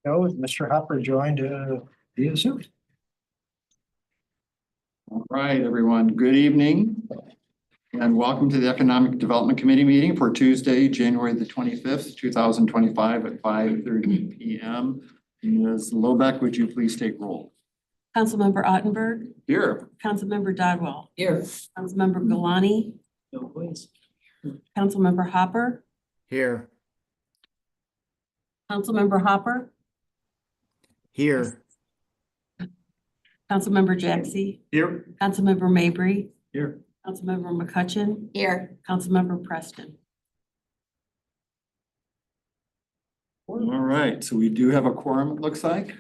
No, Mr. Hopper joined via Zoom. All right, everyone, good evening. And welcome to the Economic Development Committee meeting for Tuesday, January the 25th, 2025 at 5:30 p.m. Ms. Lobeck, would you please take roll? Councilmember Ottenberg, Here. Councilmember Dodwell, Here. Councilmember Galani, No, please. Councilmember Hopper, Here. Councilmember Hopper, Here. Councilmember Jaxie, Here. Councilmember Mabry, Here. Councilmember McCutcheon, Here. Councilmember Preston. All right, so we do have a quorum, it looks like.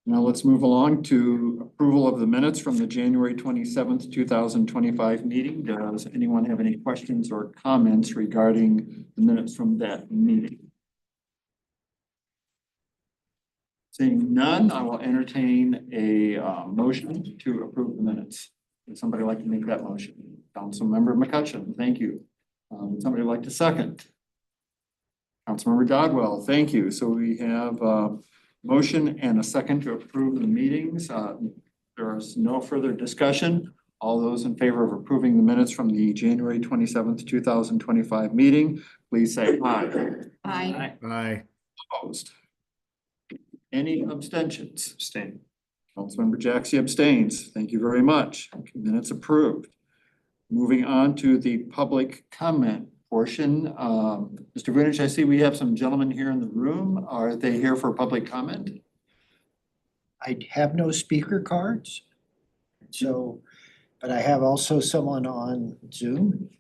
Now let's move along to approval of the minutes from the January 27th, 2025 meeting. Does anyone have any questions or comments regarding the minutes from that meeting? Seeing none, I will entertain a motion to approve the minutes. Would somebody like to make that motion? Councilmember McCutcheon, thank you. Would somebody like to second? Councilmember Dodwell, thank you. So we have motion and a second to approve the meetings. There is no further discussion. All those in favor of approving the minutes from the January 27th, 2025 meeting, please say aye. Aye. Aye. Opposed? Any abstentions? Abstain. Councilmember Jaxie abstains. Thank you very much. Minutes approved. Moving on to the public comment portion. Mr. Vunich, I see we have some gentlemen here in the room. Are they here for public comment? I have no speaker cards. So, but I have also someone on Zoom.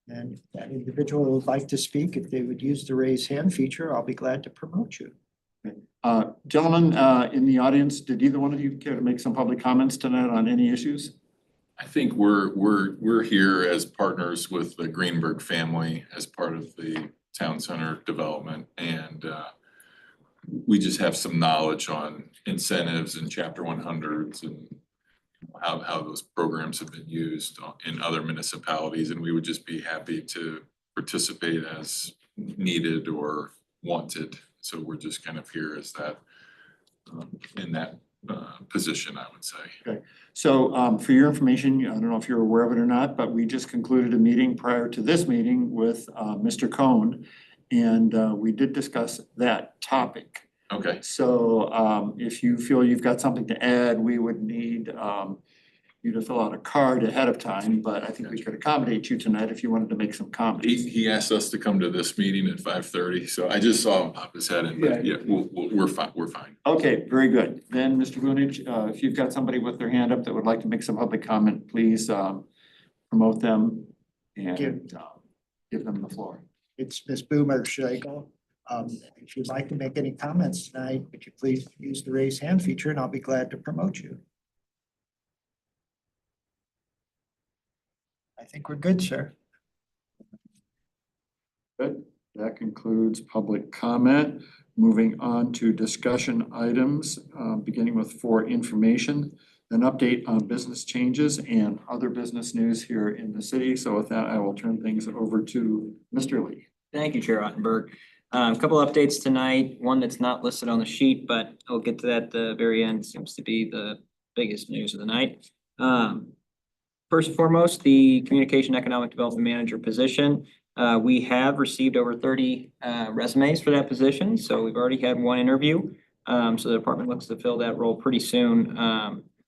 And if that individual would like to speak, if they would use the raise hand feature, I'll be glad to promote you. Gentlemen in the audience, did either one of you care to make some public comments tonight on any issues? I think we're here as partners with the Greenberg family as part of the town center development, and we just have some knowledge on incentives and chapter 100s and how those programs have been used in other municipalities, and we would just be happy to participate as needed or wanted. So we're just kind of here as that in that position, I would say. Okay. So for your information, I don't know if you're aware of it or not, but we just concluded a meeting prior to this meeting with Mr. Cohn, and we did discuss that topic. Okay. So if you feel you've got something to add, we would need you to fill out a card ahead of time, but I think we could accommodate you tonight if you wanted to make some comments. He asked us to come to this meeting at 5:30, so I just saw him pop his head in, but yeah, we're fine, we're fine. Okay, very good. Then, Mr. Vunich, if you've got somebody with their hand up that would like to make some public comment, please promote them and give them the floor. It's Ms. Boomer. Should I go? If you'd like to make any comments tonight, would you please use the raise hand feature and I'll be glad to promote you. I think we're good, sir. Good. That concludes public comment. Moving on to discussion items, beginning with for information, an update on business changes and other business news here in the city. So with that, I will turn things over to Mr. Lee. Thank you, Chair Ottenberg. A couple updates tonight, one that's not listed on the sheet, but I'll get to that at the very end. Seems to be the biggest news of the night. First and foremost, the Communication Economic Development Manager position. We have received over 30 resumes for that position, so we've already had one interview. So the department looks to fill that role pretty soon.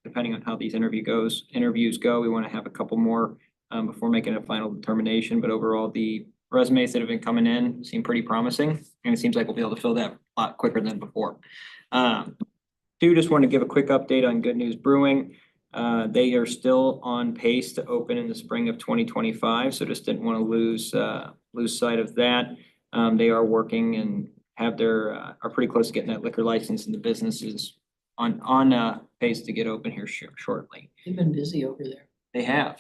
Depending on how these interviews go, we want to have a couple more before making a final determination. But overall, the resumes that have been coming in seem pretty promising, and it seems like we'll be able to fill that a lot quicker than before. Just want to give a quick update on Good News Brewing. They are still on pace to open in the spring of 2025, so just didn't want to lose sight of that. They are working and are pretty close to getting that liquor license, and the business is on pace to get open here shortly. They've been busy over there.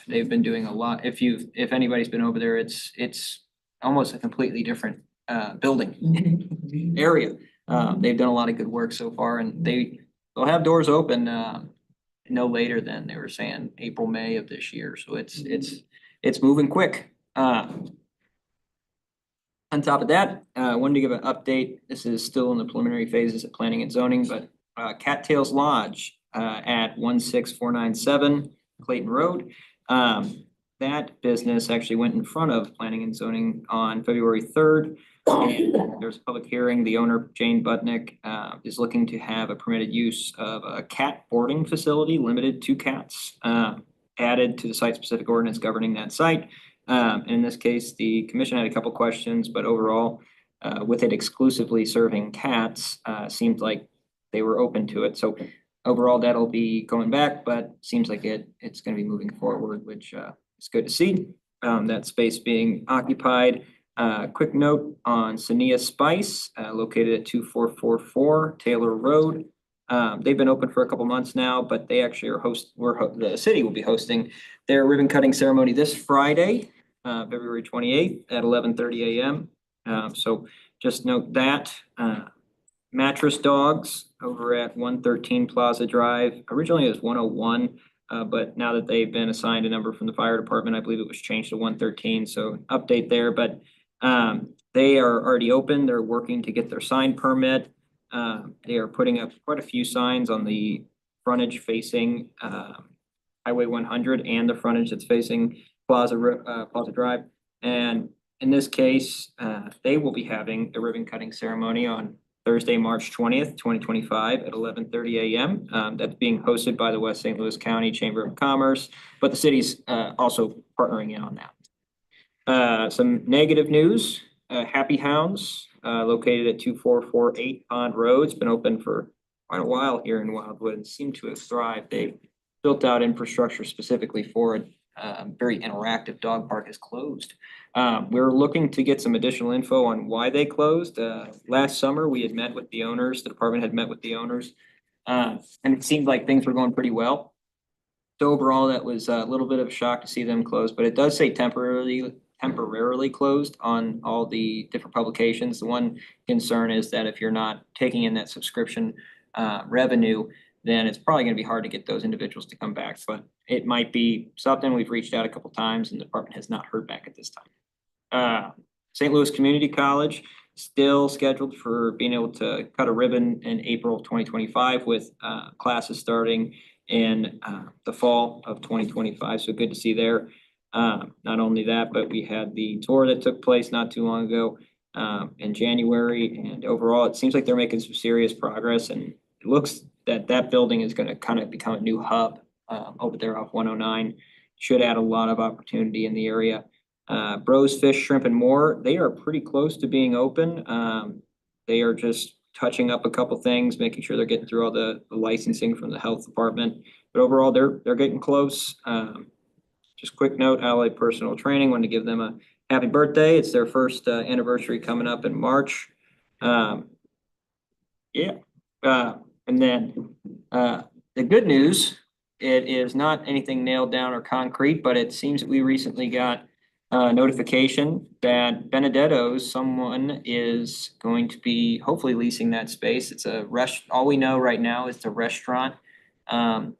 They've been doing a lot. If anybody's been over there, it's almost a completely different building area. They've done a lot of good work so far, and they'll have doors open no later than they were saying April, May of this year. So it's moving quick. On top of that, wanted to give an update. This is still in the preliminary phases of planning and zoning, but Cattails Lodge at 16497 Clayton Road. That business actually went in front of planning and zoning on February 3rd. And there's a public hearing. The owner, Jane Budnick, is looking to have a permitted use of a cat boarding facility limited to cats added to the site-specific ordinance governing that site. In this case, the commission had a couple questions, but overall, with it exclusively serving cats, seemed like they were open to it. So overall, that'll be going back, but seems like it's gonna be moving forward, which is good to see. That space being occupied. Quick note on Sania Spice, located at 2444 Taylor Road. They've been open for a couple months now, but they actually are the city will be hosting their ribbon cutting ceremony this Friday, February 28th at 11:30 a.m. So just note that. Mattress Dogs over at 113 Plaza Drive. Originally it was 101, but now that they've been assigned a number from the fire department, I believe it was changed to 113. So update there, but they are already open. They're working to get their sign permit. They are putting up quite a few signs on the frontage facing Highway 100 and the frontage that's facing Plaza Drive. And in this case, they will be having a ribbon cutting ceremony on Thursday, March 20th, 2025 at 11:30 a.m. That's being hosted by the West St. Louis County Chamber of Commerce, but the city's also partnering in on that. Some negative news, Happy Hounds, located at 2448 Pond Road. It's been open for quite a while here in Wildwood and seem to have thrived. They've built out infrastructure specifically for it. Very interactive dog park is closed. We're looking to get some additional info on why they closed. Last summer, we had met with the owners, the department had met with the owners, and it seemed like things were going pretty well. So overall, that was a little bit of a shock to see them close, but it does say temporarily closed on all the different publications. The one concern is that if you're not taking in that subscription revenue, then it's probably gonna be hard to get those individuals to come back, but it might be something. We've reached out a couple times and the department has not heard back at this time. St. Louis Community College still scheduled for being able to cut a ribbon in April 2025 with classes starting in the fall of 2025. So good to see there. Not only that, but we had the tour that took place not too long ago in January, and overall it seems like they're making some serious progress, and it looks that building is going to kind of become a new hub over there off 109. Should add a lot of opportunity in the area. Bros Fish, Shrimp and More, they are pretty close to being open. They are just touching up a couple things, making sure they're getting through all the licensing from the health department. But overall, they're getting close. Just quick note, Allied Personal Training, wanted to give them a happy birthday. It's their first anniversary coming up in March. And then the good news, it is not anything nailed down or concrete, but it seems that we recently got notification that Benedetto's, someone is going to be hopefully leasing that space. It's a all we know right now is it's a restaurant from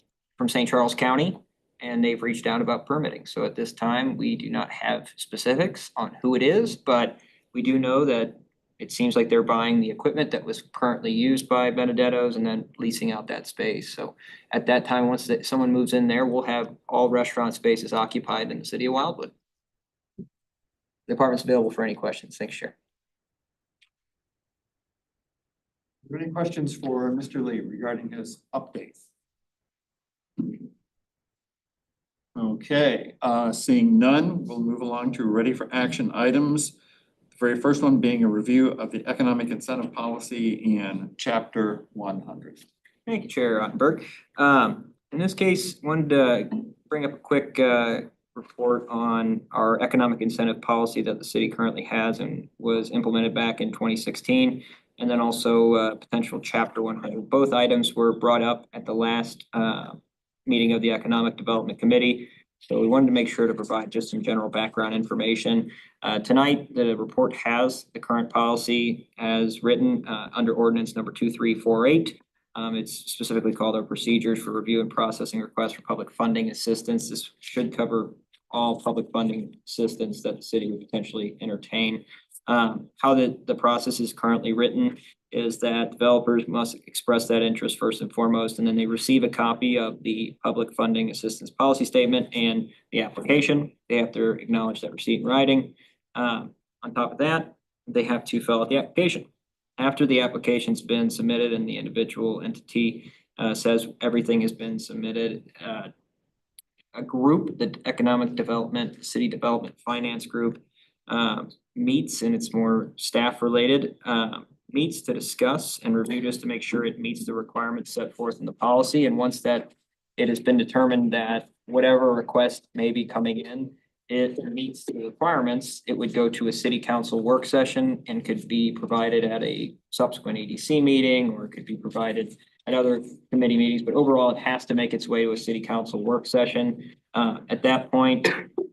St. Charles County, and they've reached out about permitting. So at this time, we do not have specifics on who it is, but we do know that it seems like they're buying the equipment that was currently used by Benedetto's and then leasing out that space. So at that time, once someone moves in there, we'll have all restaurant spaces occupied in the city of Wildwood. The department's available for any questions. Thanks, Chair. Are there any questions for Mr. Lee regarding his updates? Okay, seeing none, we'll move along to ready for action items. The very first one being a review of the economic incentive policy in chapter 100. Thank you, Chair Ottenberg. In this case, wanted to bring up a quick report on our economic incentive policy that the city currently has and was implemented back in 2016. And then also potential chapter 100. Both items were brought up at the last meeting of the Economic Development Committee. So we wanted to make sure to provide just some general background information. Tonight, the report has the current policy as written under ordinance number 2348. It's specifically called our procedures for review and processing requests for public funding assistance. This should cover all public funding assistance that the city would potentially entertain. How the process is currently written is that developers must express that interest first and foremost, and then they receive a copy of the public funding assistance policy statement and the application. They have to acknowledge that receipt in writing. On top of that, they have to fill out the application. After the application's been submitted and the individual entity says everything has been submitted, a group, the Economic Development, City Development Finance Group, meets, and it's more staff related, meets to discuss and review just to make sure it meets the requirements set forth in the policy. And once that it has been determined that whatever request may be coming in, it meets the requirements, it would go to a city council work session and could be provided at a subsequent EDC meeting, or it could be provided at other committee meetings, but overall it has to make its way to a city council work session. At that point,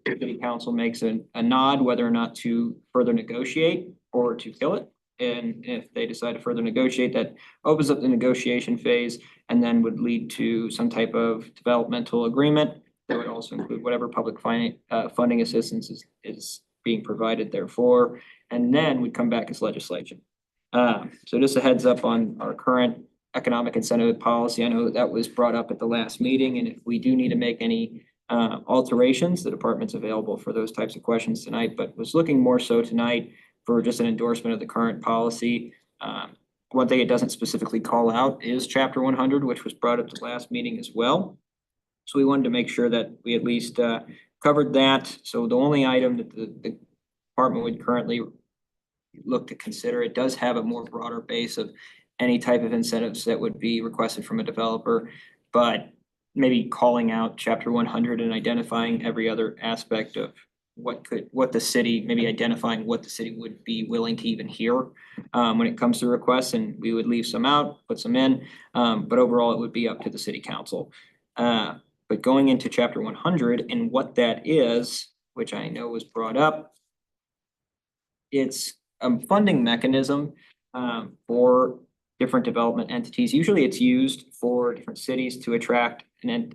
city council makes a nod whether or not to further negotiate or to kill it. And if they decide to further negotiate, that opens up the negotiation phase and then would lead to some type of developmental agreement that would also include whatever public funding assistance is being provided therefore, and then would come back as legislation. So just a heads up on our current economic incentive policy. I know that was brought up at the last meeting, and if we do need to make any alterations, the department's available for those types of questions tonight, but was looking more so tonight for just an endorsement of the current policy. One thing it doesn't specifically call out is Chapter 100, which was brought up at the last meeting as well. So we wanted to make sure that we at least covered that. So the only item that the department would currently look to consider, it does have a more broader base of any type of incentives that would be requested from a developer, but maybe calling out Chapter 100 and identifying every other aspect of what the city, maybe identifying what the city would be willing to even hear when it comes to requests, and we would leave some out, put some in, but overall it would be up to the city council. But going into Chapter 100 and what that is, which I know was brought up, it's a funding mechanism for different development entities. Usually it's used for different cities to attract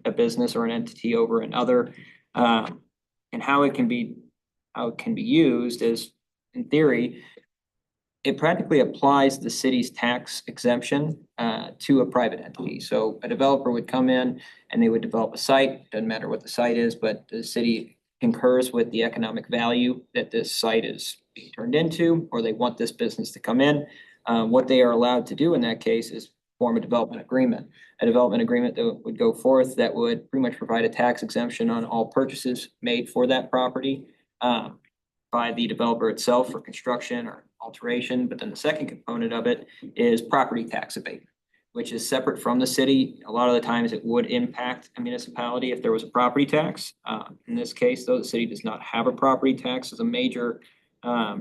a business or an entity over another. And how it can be used is, in theory, it practically applies the city's tax exemption to a private entity. So a developer would come in and they would develop a site, doesn't matter what the site is, but the city concurs with the economic value that this site is being turned into, or they want this business to come in. What they are allowed to do in that case is form a development agreement. A development agreement that would go forth that would pretty much provide a tax exemption on all purchases made for that property by the developer itself for construction or alteration. But then the second component of it is property tax abatement, which is separate from the city. A lot of the times it would impact a municipality if there was a property tax. In this case, though, the city does not have a property tax. As a major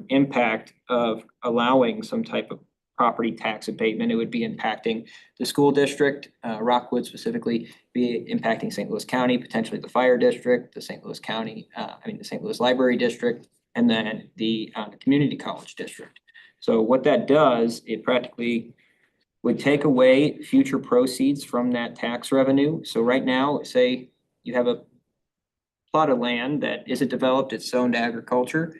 impact of allowing some type of property tax abatement, it would be impacting the school district, Rockwood specifically, be impacting St. Louis County, potentially the fire district, the St. Louis County, the St. Louis Library District, and then the community college district. So what that does, it practically would take away future proceeds from that tax revenue. So right now, say you have a plot of land that isn't developed, it's zoned agricultural,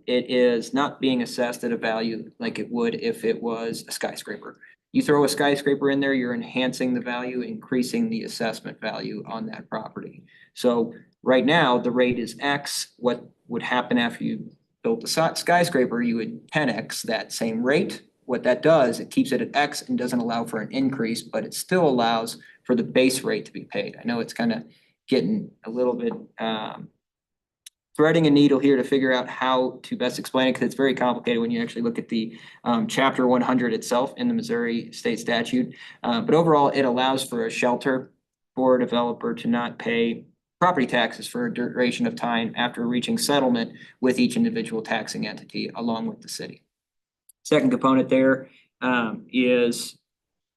it is not being assessed at a value like it would if it was a skyscraper. You throw a skyscraper in there, you're enhancing the value, increasing the assessment value on that property. So right now, the rate is X. What would happen after you built a skyscraper, you would 10X that same rate. What that does, it keeps it at X and doesn't allow for an increase, but it still allows for the base rate to be paid. I know it's kind of getting a little bit threading a needle here to figure out how to best explain it, because it's very complicated when you actually look at the Chapter 100 itself in the Missouri state statute. But overall, it allows for a shelter for a developer to not pay property taxes for a duration of time after reaching settlement with each individual taxing entity along with the city. Second component there is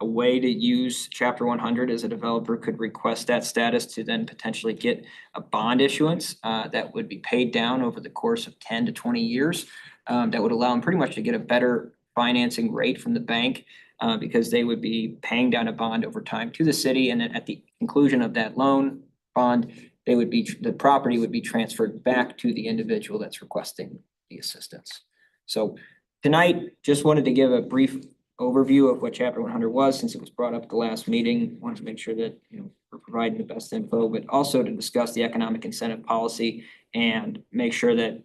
a way to use Chapter 100 as a developer could request that status to then potentially get a bond issuance that would be paid down over the course of 10 to 20 years. That would allow them pretty much to get a better financing rate from the bank because they would be paying down a bond over time to the city. And then at the conclusion of that loan bond, the property would be transferred back to the individual that's requesting the assistance. So tonight, just wanted to give a brief overview of what chapter 100 was, since it was brought up at the last meeting. Wanted to make sure that, we're providing the best info, but also to discuss the economic incentive policy and make sure that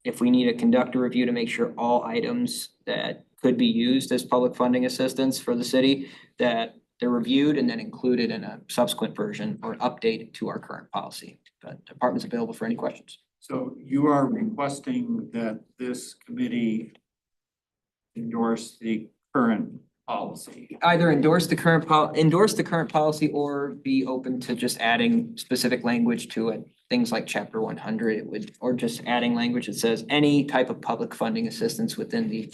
if we need to conduct a review to make sure all items that could be used as public funding assistance for the city, that they're reviewed and then included in a subsequent version or update to our current policy. But department's available for any questions. So you are requesting that this committee endorse the current policy? Either endorse the current policy or be open to just adding specific language to it. Things like chapter 100, or just adding language that says any type of public funding assistance within the.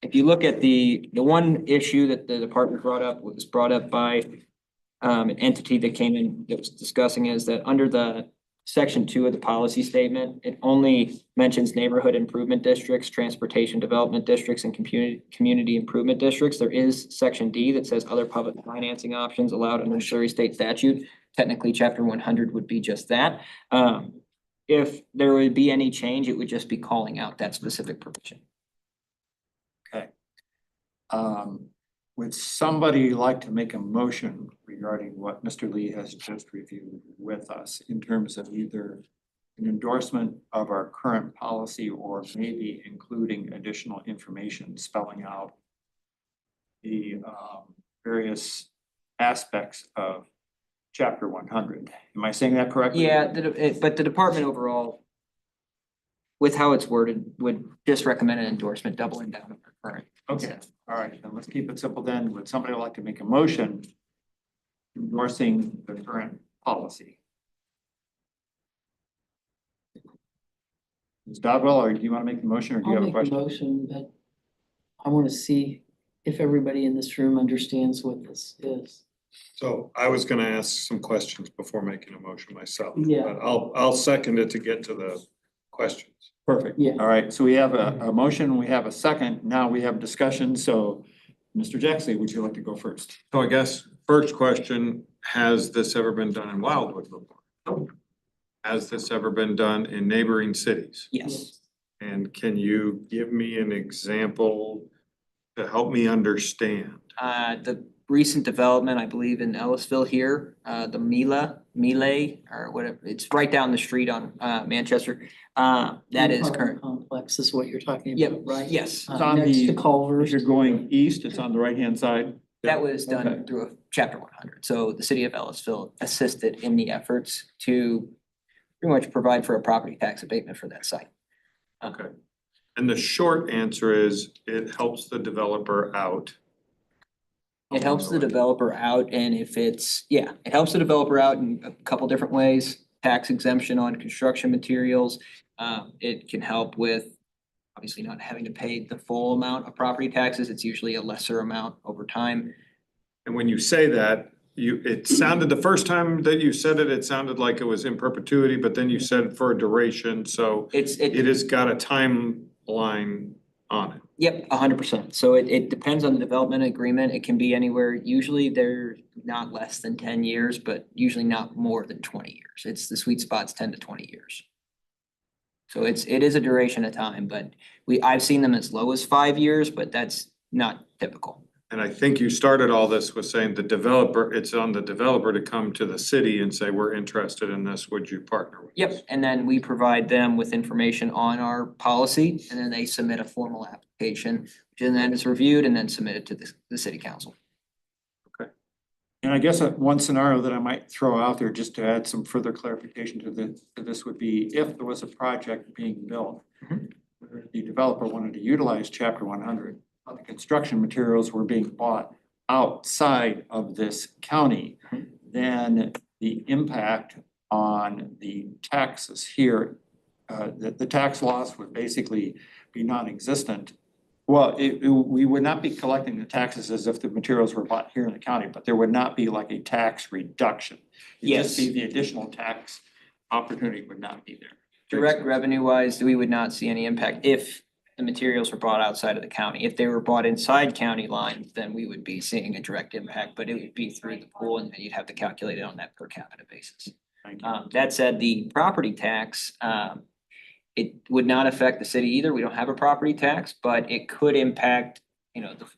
If you look at the one issue that the department was brought up by an entity that came in that was discussing is that under the section 2 of the policy statement, it only mentions neighborhood improvement districts, transportation development districts, and community improvement districts. There is section D that says other public financing options allowed under Missouri state statute. Technically, chapter 100 would be just that. If there would be any change, it would just be calling out that specific provision. Okay. Would somebody like to make a motion regarding what Mr. Lee has just reviewed with us in terms of either an endorsement of our current policy or maybe including additional information spelling out the various aspects of chapter 100? Am I saying that correctly? Yeah, but the department overall, with how it's worded, would just recommend an endorsement doubling down on our current. Okay, all right, then let's keep it simple then. Would somebody like to make a motion endorsing the current policy? Ms. Dodwell, or do you want to make the motion or do you I'll have a make a question? motion, but I want to see if everybody in this room understands what this is. So I was gonna ask some questions before making a motion myself. Yeah. But I'll second it to get to the questions. Perfect. Yeah. All right, so we have a motion, we have a second, now we have discussion, so Mr. Jackson, would you like to go first? So I guess first question, has this ever been done in Wildwood before? Has this ever been done in neighboring cities? Yes. And can you give me an example to help me understand? The recent development, I believe in Ellisville here, the Melee, or whatever, it's right down the street on Manchester. That is Apartment current. Complex is what you're talking Yep, about, right? yes, It's on Next the- to If Culver's. you're going east, it's on the right-hand side. that was Okay. done through a chapter 100. So the city of Ellisville assisted in the efforts to pretty much provide for a property tax abatement for that site. Okay. And the short answer is it helps the developer out. It helps the developer out, and if it's, it helps the developer out in a couple different ways. Tax exemption on construction materials. It can help with obviously not having to pay the full amount of property taxes. It's usually a lesser amount over time. And when you say that, it sounded, the first time that you said it, it sounded like it was in perpetuity, but then you said for a duration, so it has got a timeline on it. Yep, 100%. So it depends on the development agreement. It can be anywhere, usually they're not less than 10 years, but usually not more than 20 years. It's the sweet spot's 10 to 20 years. So it is a duration of time, but I've seen them as low as 5 years, but that's not typical. And I think you started all this with saying it's on the developer to come to the city and say, we're interested in this, would you partner with us? Yep, and then we provide them with information on our policy, and then they submit a formal application, which then is reviewed and then submitted to the city council. And I guess one scenario that I might throw out there just to add some further clarification to this would be if there was a project being built, where the developer wanted to utilize chapter 100, but the construction materials were being bought outside of this county, then the impact on the taxes here, the tax loss would basically be non-existent. Well, we would not be collecting the taxes as if the materials were bought here in the county, but there would not be like a tax reduction. It'd just be the additional tax opportunity would not be there. Direct revenue wise, we would not see any impact if the materials were bought outside of the county. If they were bought inside county lines, then we would be seeing a direct impact, but it would be through the pool and then you'd have to calculate it on that per capita basis. Thank you. That said, the property tax, It would not affect the city either. We don't have a property tax, but it could impact,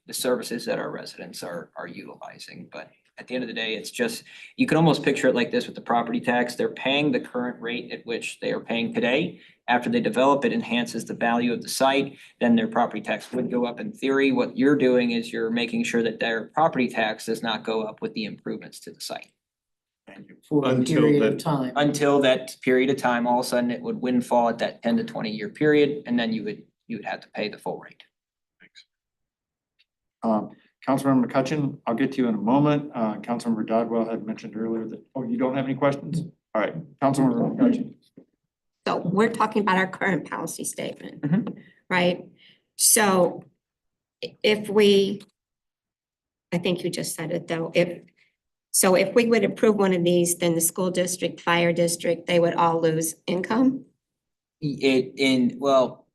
the services that our residents are utilizing. But at the end of the day, it's just, you can almost picture it like this with the property tax. They're paying the current rate at which they are paying today. After they develop, it enhances the value of the site, then their property tax would go up in theory. What you're doing is you're making sure that their property tax does not go up with the improvements to the site. For a Until period of that- time. Until that period of time, all of a sudden it would windfall at that 10 to 20 year period, and then you would have to pay the full rate. Councilmember McCutcheon, I'll get to you in a moment. Councilmember Dodwell had mentioned earlier that, you don't have any questions? All right, Councilmember McCutcheon. So we're talking about our current policy statement, Mhm. right? So I think you just said it though, if we would approve one of these, then the school district, fire district, they would all lose income?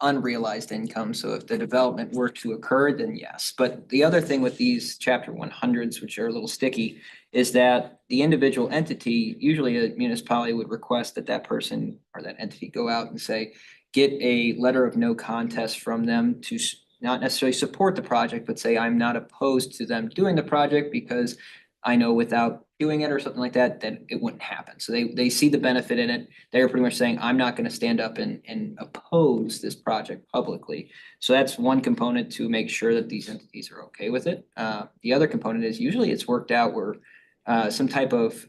Unrealized income, so if the development were to occur, then yes. But the other thing with these chapter 100s, which are a little sticky, is that the individual entity, usually a municipality would request that that person or that entity go out and say, get a letter of no contest from them to not necessarily support the project, but say, I'm not opposed to them doing the project because I know without doing it or something like that, then it wouldn't happen. So they see the benefit in it. They're pretty much saying, I'm not gonna stand up and oppose this project publicly. So that's one component to make sure that these entities are okay with it. The other component is usually it's worked out where some type of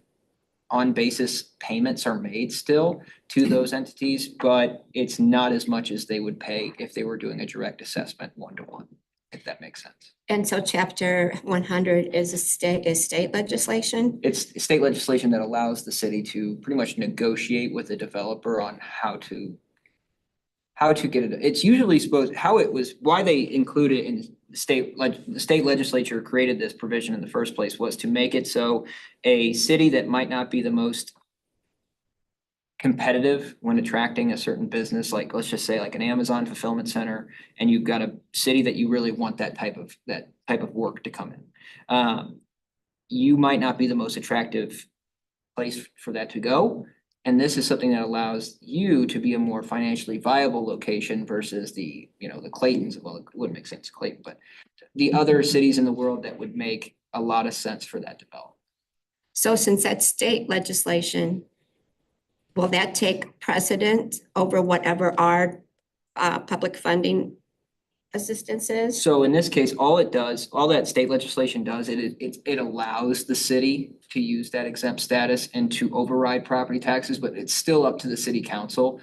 on basis payments are made still to those entities, but it's not as much as they would pay if they were doing a direct assessment 1-to-1, if that makes sense. And so chapter 100 is state legislation? It's state legislation that allows the city to pretty much negotiate with the developer on how to get it. It's usually why they include it in the state legislature created this provision in the first place was to make it so a city that might not be the most competitive when attracting a certain business, like let's just say like an Amazon fulfillment center, and you've got a city that you really want that type of work to come in. You might not be the most attractive place for that to go. And this is something that allows you to be a more financially viable location versus the Claytons. Well, it wouldn't make sense, Clayton, but the other cities in the world that would make a lot of sense for that development. So since that's state legislation, will that take precedent over whatever our public funding assistance is? So in this case, all that state legislation does, it allows the city to use that exempt status and to override property taxes, but it's still up to the city council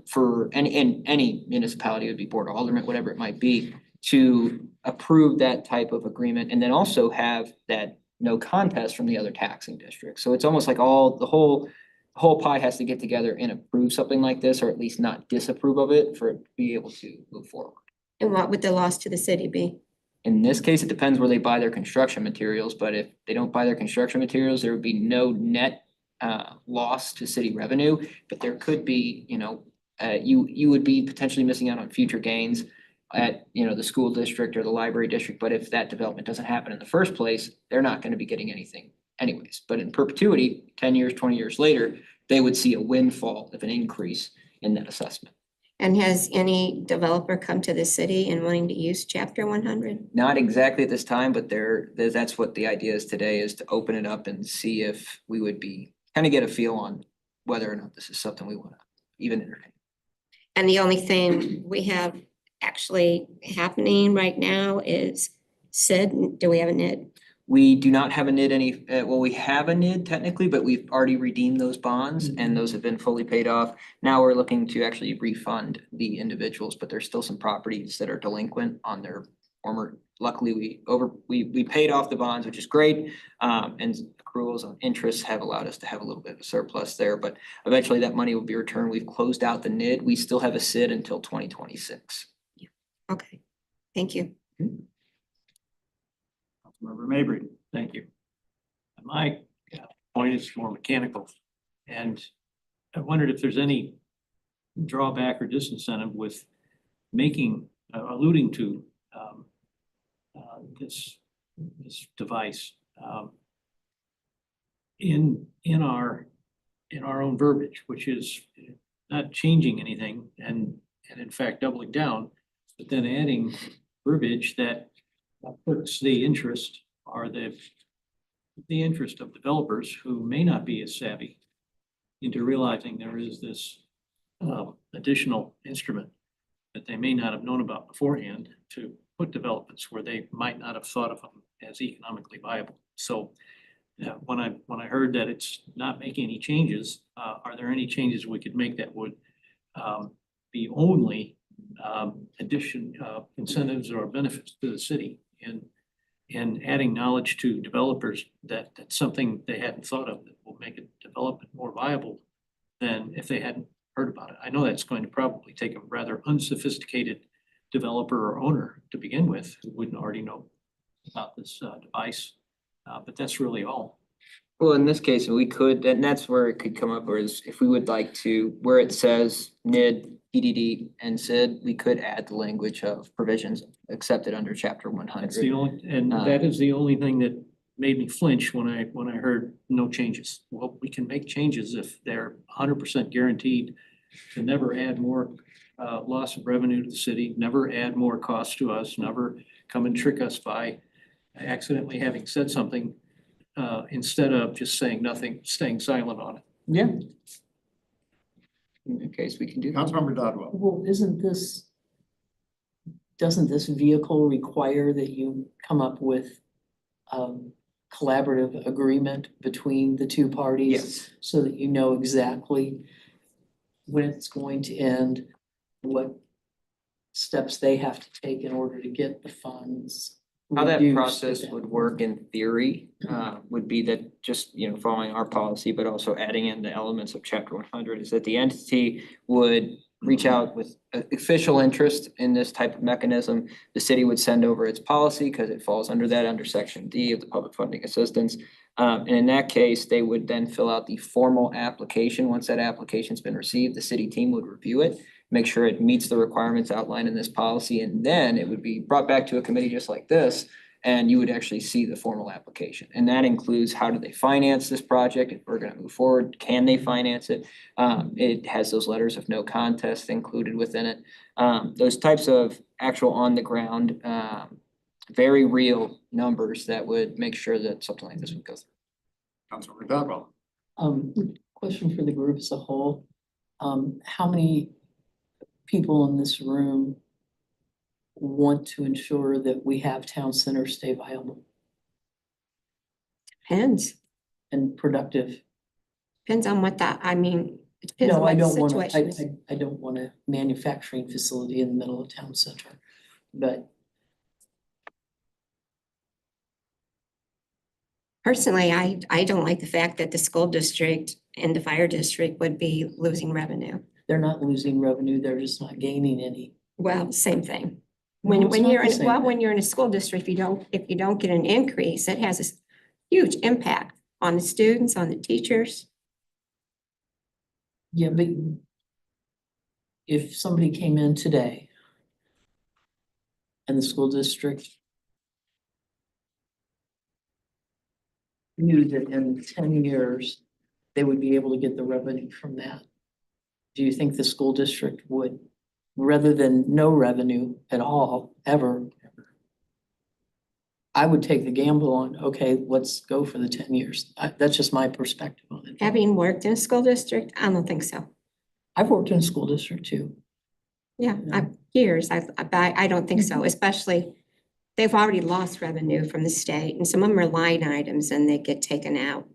for any municipality, it would be board of aldermen, whatever it might be, to approve that type of agreement and then also have that no contest from the other taxing districts. So it's almost like the whole pie has to get together and approve something like this, or at least not disapprove of it for it to be able to move forward. And what would the loss to the city be? In this case, it depends where they buy their construction materials, but if they don't buy their construction materials, there would be no net loss to city revenue. But there could be, you would be potentially missing out on future gains at, the school district or the library district. But if that development doesn't happen in the first place, they're not going to be getting anything anyways. But in perpetuity, 10 years, 20 years later, they would see a windfall of an increase in that assessment. And has any developer come to the city and wanting to use chapter 100? Not exactly at this time, but that's what the idea is today, is to open it up and see if we would kind of get a feel on whether or not this is something we want to even entertain. And the only thing we have actually happening right now is SID. Do we have a NID? We do not have a NID we have a NID technically, but we've already redeemed those bonds and those have been fully paid off. Now we're looking to actually refund the individuals, but there's still some properties that are delinquent on their former. Luckily, we paid off the bonds, which is great. And accruals on interest have allowed us to have a little bit of a surplus there, but eventually that money will be returned. We've closed out the NID. We still have a SID until 2026. Okay, thank you. Councilmember Mabry. Thank you. My point is more mechanical, and I wondered if there's any drawback or disincentive with alluding to this device in our own verbiage, which is not changing anything and in fact doubling down, but then adding verbiage that puts the interest or the interest of developers who may not be as savvy into realizing there is this additional instrument that they may not have known about beforehand to put developments where they might not have thought of them as economically viable. So when I heard that it's not making any changes, are there any changes we could make that would be only addition incentives or benefits to the city in adding knowledge to developers that's something they hadn't thought of that will make a development more viable than if they hadn't heard about it. I know that's going to probably take a rather unsophisticated developer or owner to begin with, who wouldn't already know about this device. But that's really all. Well, in this case, we could, and that's where it could come up, whereas if we would like to, where it says NID, PDD, and SID, we could add the language of provisions accepted under chapter one That's the hundred. only, and that is the only thing that made me flinch when I heard no changes. Well, we can make changes if they're 100% guaranteed to never add more loss of revenue to the city, never add more costs to us, never come and trick us by accidentally having said something instead of just saying nothing, staying silent on it. Yeah. In that case, we can do that. Councilmember Dodwell. Well, doesn't this vehicle require that you come up with collaborative agreement between the two parties? Yes. So that you know exactly when it's going to end, what steps they have to take in order to get the funds. How that reduced process at that would point. work in theory, would be that just, following our policy, but also adding in the elements of chapter one hundred is that the entity would reach out with official interest in this type of mechanism. The city would send over its policy because it falls under that, under section D of the public funding assistance. And in that case, they would then fill out the formal application. Once that application's been received, the city team would review it, make sure it meets the requirements outlined in this policy, and then it would be brought back to a committee just like this, and you would actually see the formal application. And that includes how do they finance this project, if we're gonna move forward, can they finance it? It has those letters of no contest included within it. Those types of actual on the ground, very real numbers that would make sure that something like this would go through. Councilmember Dodwell. Question for the group as a whole. How many people in this room want to ensure that we have town centers stay viable Depends, and productive? depends on what that, I mean, it depends on No, I what the don't wanna, situation is. I don't want a manufacturing facility in the middle of town center, but Personally, I don't like the fact that the school district and the fire district would be losing revenue. they're not losing revenue, they're just not gaining any. Well, same thing. No, When, it's when not you're the in, same well, thing. when you're in a school district, if you don't get an increase, it has a huge impact on the students, on the teachers. Yeah, but if somebody came in today and the school district knew that in 10 years, they would be able to get the revenue from that, do you think the school district would, rather than no revenue at all, ever, I would take the gamble on, okay, let's go for the 10 years. That's just my perspective on it. Having worked in a school district, I don't think so. I've worked in a school district too. Yeah, Yeah. I don't think so, especially they've already lost revenue from the state and some of them are line items and they get taken out.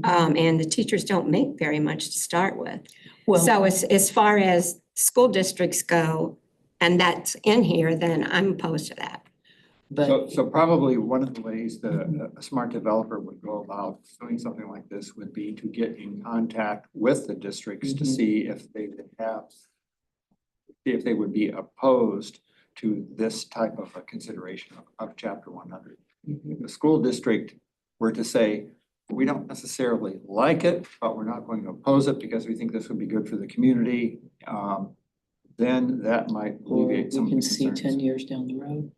And the teachers don't make very much to start with. Well, So as far as school districts go, and that's in here, then I'm opposed to that. but So probably one of the ways that a smart developer would go about doing something like this would be to get in contact with the districts to Mhm. see if they would have, if they would be opposed to this type of a consideration of chapter one hundred. If the school district were to say, we don't necessarily like it, but we're not going to oppose it because we think this would be good for the community, then that might or we alleviate some of the can see 10 concerns. years down the road.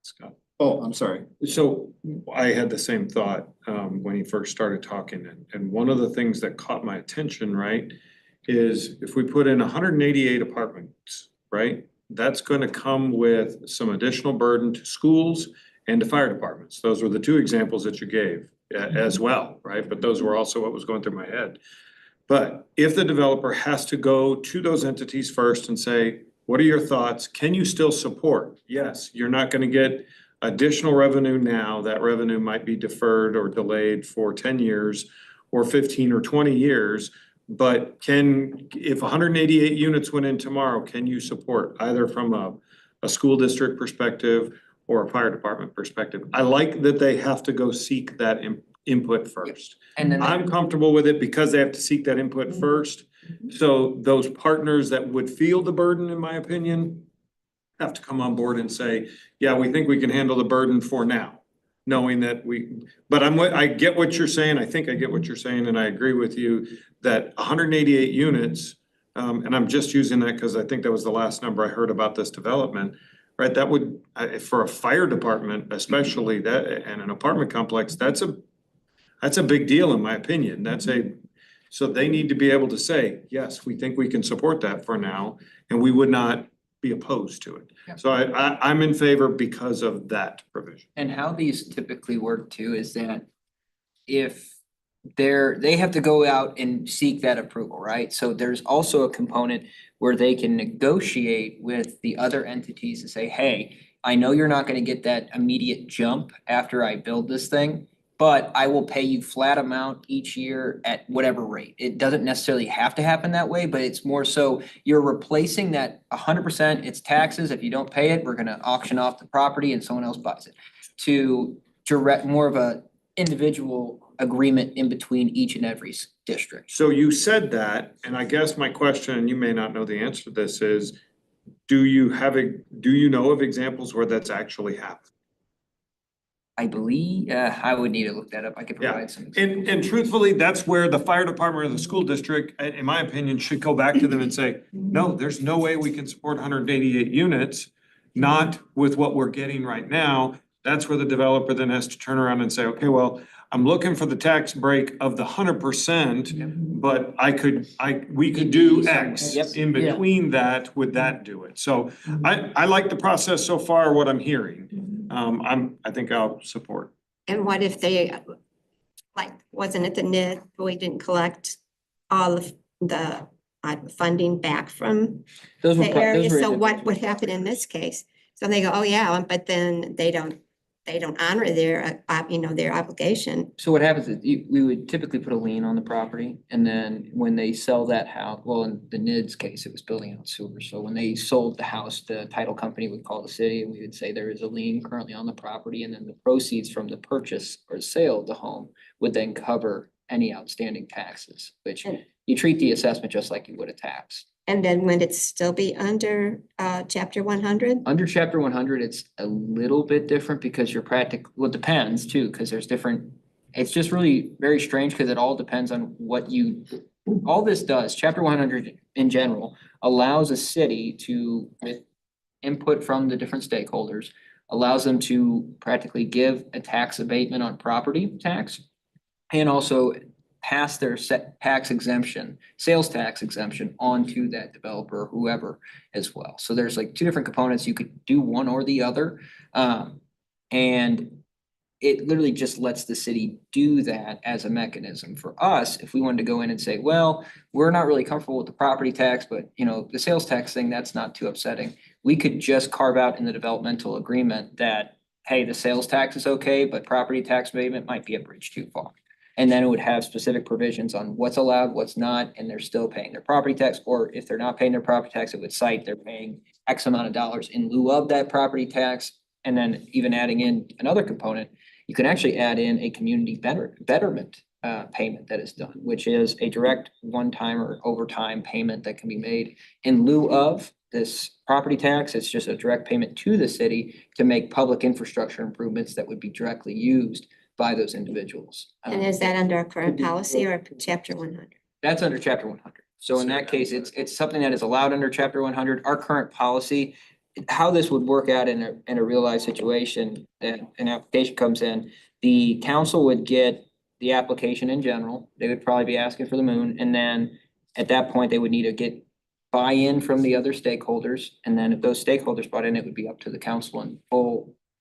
Scott. Oh, I'm sorry. So I had the same thought when he first started talking, and one of the things that caught my attention, right, is if we put in 188 apartments, right? That's gonna come with some additional burden to schools and to fire departments. Those were the two examples that you gave as well, right? But those were also what was going through my head. But if the developer has to go to those entities first and say, what are your thoughts? Can you still support? Yes, you're not gonna get additional revenue now. That revenue might be deferred or delayed for 10 years or 15 or 20 years. But if 188 units went in tomorrow, can you support either from a school district perspective or a fire department perspective? I like that they have to go seek that input first. And then I'm comfortable with it because they have to seek that input first. So those partners that would feel the burden, in my opinion, have to come on board and say, yeah, we think we can handle the burden for now. Knowing that but I get what you're saying, I think I get what you're saying, and I agree with you that 188 units, and I'm just using that because I think that was the last number I heard about this development, right? That would, for a fire department especially, that, and an apartment complex, that's a big deal in my opinion. So they need to be able to say, yes, we think we can support that for now, and we would not be opposed to it. Yeah. So I'm in favor because of that provision. And how these typically work too is that if they have to go out and seek that approval, right? So there's also a component where they can negotiate with the other entities to say, hey, I know you're not gonna get that immediate jump after I build this thing, but I will pay you flat amount each year at whatever rate. It doesn't necessarily have to happen that way, but it's more so you're replacing that 100%, it's taxes. If you don't pay it, we're gonna auction off the property and someone else buys it. To direct more of a individual agreement in between each and every district. So you said that, and I guess my question, and you may not know the answer to this, is do you know of examples where that's actually happened? I believe, I would need to look that up. I could Yeah. provide some. And truthfully, that's where the fire department or the school district, in my opinion, should go back to them and say, no, there's no way we can support 188 units, not with what we're getting right now. That's where the developer then has to turn around and say, okay, well, I'm looking for the tax break of the 100%, but we could do X. Yep. In between that, would that do it? So I like the process so far, what I'm hearing. I think I'll support. And what if they, like, wasn't it the NID, we didn't collect all of the funding back from Those were the pro- those area? were So what individual would happen in this case? So they go, oh yeah, but then they don't honor their, their obligation. So what happens is we would typically put a lien on the property and then when they sell that house, well, in the NID's case, it was building out sewer. So when they sold the house, the title company would call the city and we would say there is a lien currently on the property. And then the proceeds from the purchase or sale of the home would then cover any outstanding taxes, which And- you treat the assessment just like you would a tax. And then would it still be under chapter 100? Under chapter 100, it's a little bit different because you're well, it depends too, because there's different, it's just really very strange because it all depends on all this does, chapter 100 in general, allows a city to, with input from the different stakeholders, allows them to practically give a tax abatement on property tax and also pass their tax exemption, sales tax exemption onto that developer or whoever as well. So there's like two different components. You could do one or the other. And it literally just lets the city do that as a mechanism. For us, if we wanted to go in and say, well, we're not really comfortable with the property tax, but the sales tax thing, that's not too upsetting. We could just carve out in the developmental agreement that, hey, the sales tax is okay, but property tax abatement might be a bridge too far. And then it would have specific provisions on what's allowed, what's not, and they're still paying their property tax. Or if they're not paying their property tax, it would cite they're paying X amount of dollars in lieu of that property tax. And then even adding in another component, you can actually add in a community betterment payment that is done, which is a direct one-time or overtime payment that can be made in lieu of this property tax. It's just a direct payment to the city to make public infrastructure improvements that would be directly used by those individuals. And is that under our current policy or chapter 100? That's under chapter 100. So in that case, it's something that is allowed under chapter 100. Our current policy, how this would work out in a real life situation, that an application comes in, the council would get the application in general. They would probably be asking for the moon, and then At that point, they would need to get buy-in from the other stakeholders, and then if those stakeholders bought in, it would be up to the council in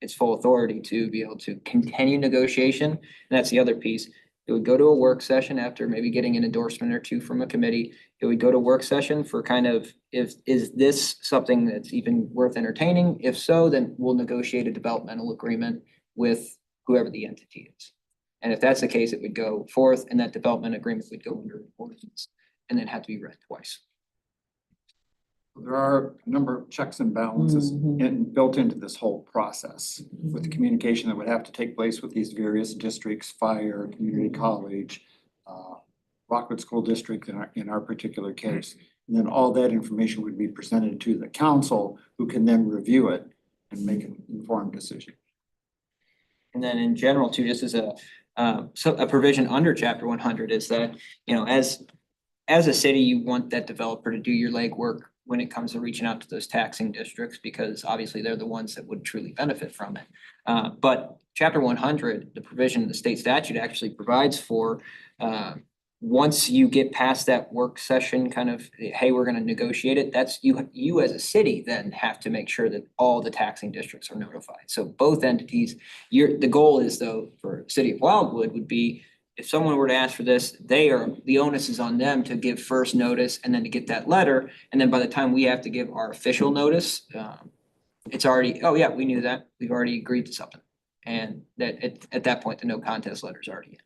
its full authority to be able to continue negotiation. And that's the other piece. It would go to a work session after maybe getting an endorsement or two from a committee. It would go to work session for kind of, is this something that's even worth entertaining? If so, then we'll negotiate a developmental agreement with whoever the entity is. And if that's the case, it would go forth and that development agreement would go under ordinance and then have to be read twice. There are a number of checks and balances built into this whole process with the communication that would have to take place with these various districts, fire, community college, Rockwood School District in our particular case. And then all that information would be presented to the council, who can then review it and make an informed decision. And then in general too, just as a provision under chapter 100 is that, you know, as a city, you want that developer to do your legwork when it comes to reaching out to those taxing districts, because obviously they're the ones that would truly benefit from it. But chapter 100, the provision in the state statute actually provides for, once you get past that work session, kind of, hey, we're gonna negotiate it, that's you as a city then have to make sure that all the taxing districts are notified. So both entities, the goal is though, for City of Wildwood would be, if someone were to ask for this, the onus is on them to give first notice and then to get that letter. And then by the time we have to give our official notice, it's already, oh yeah, we knew that. We've already agreed to something. And that at that point, the no contest letter is already in.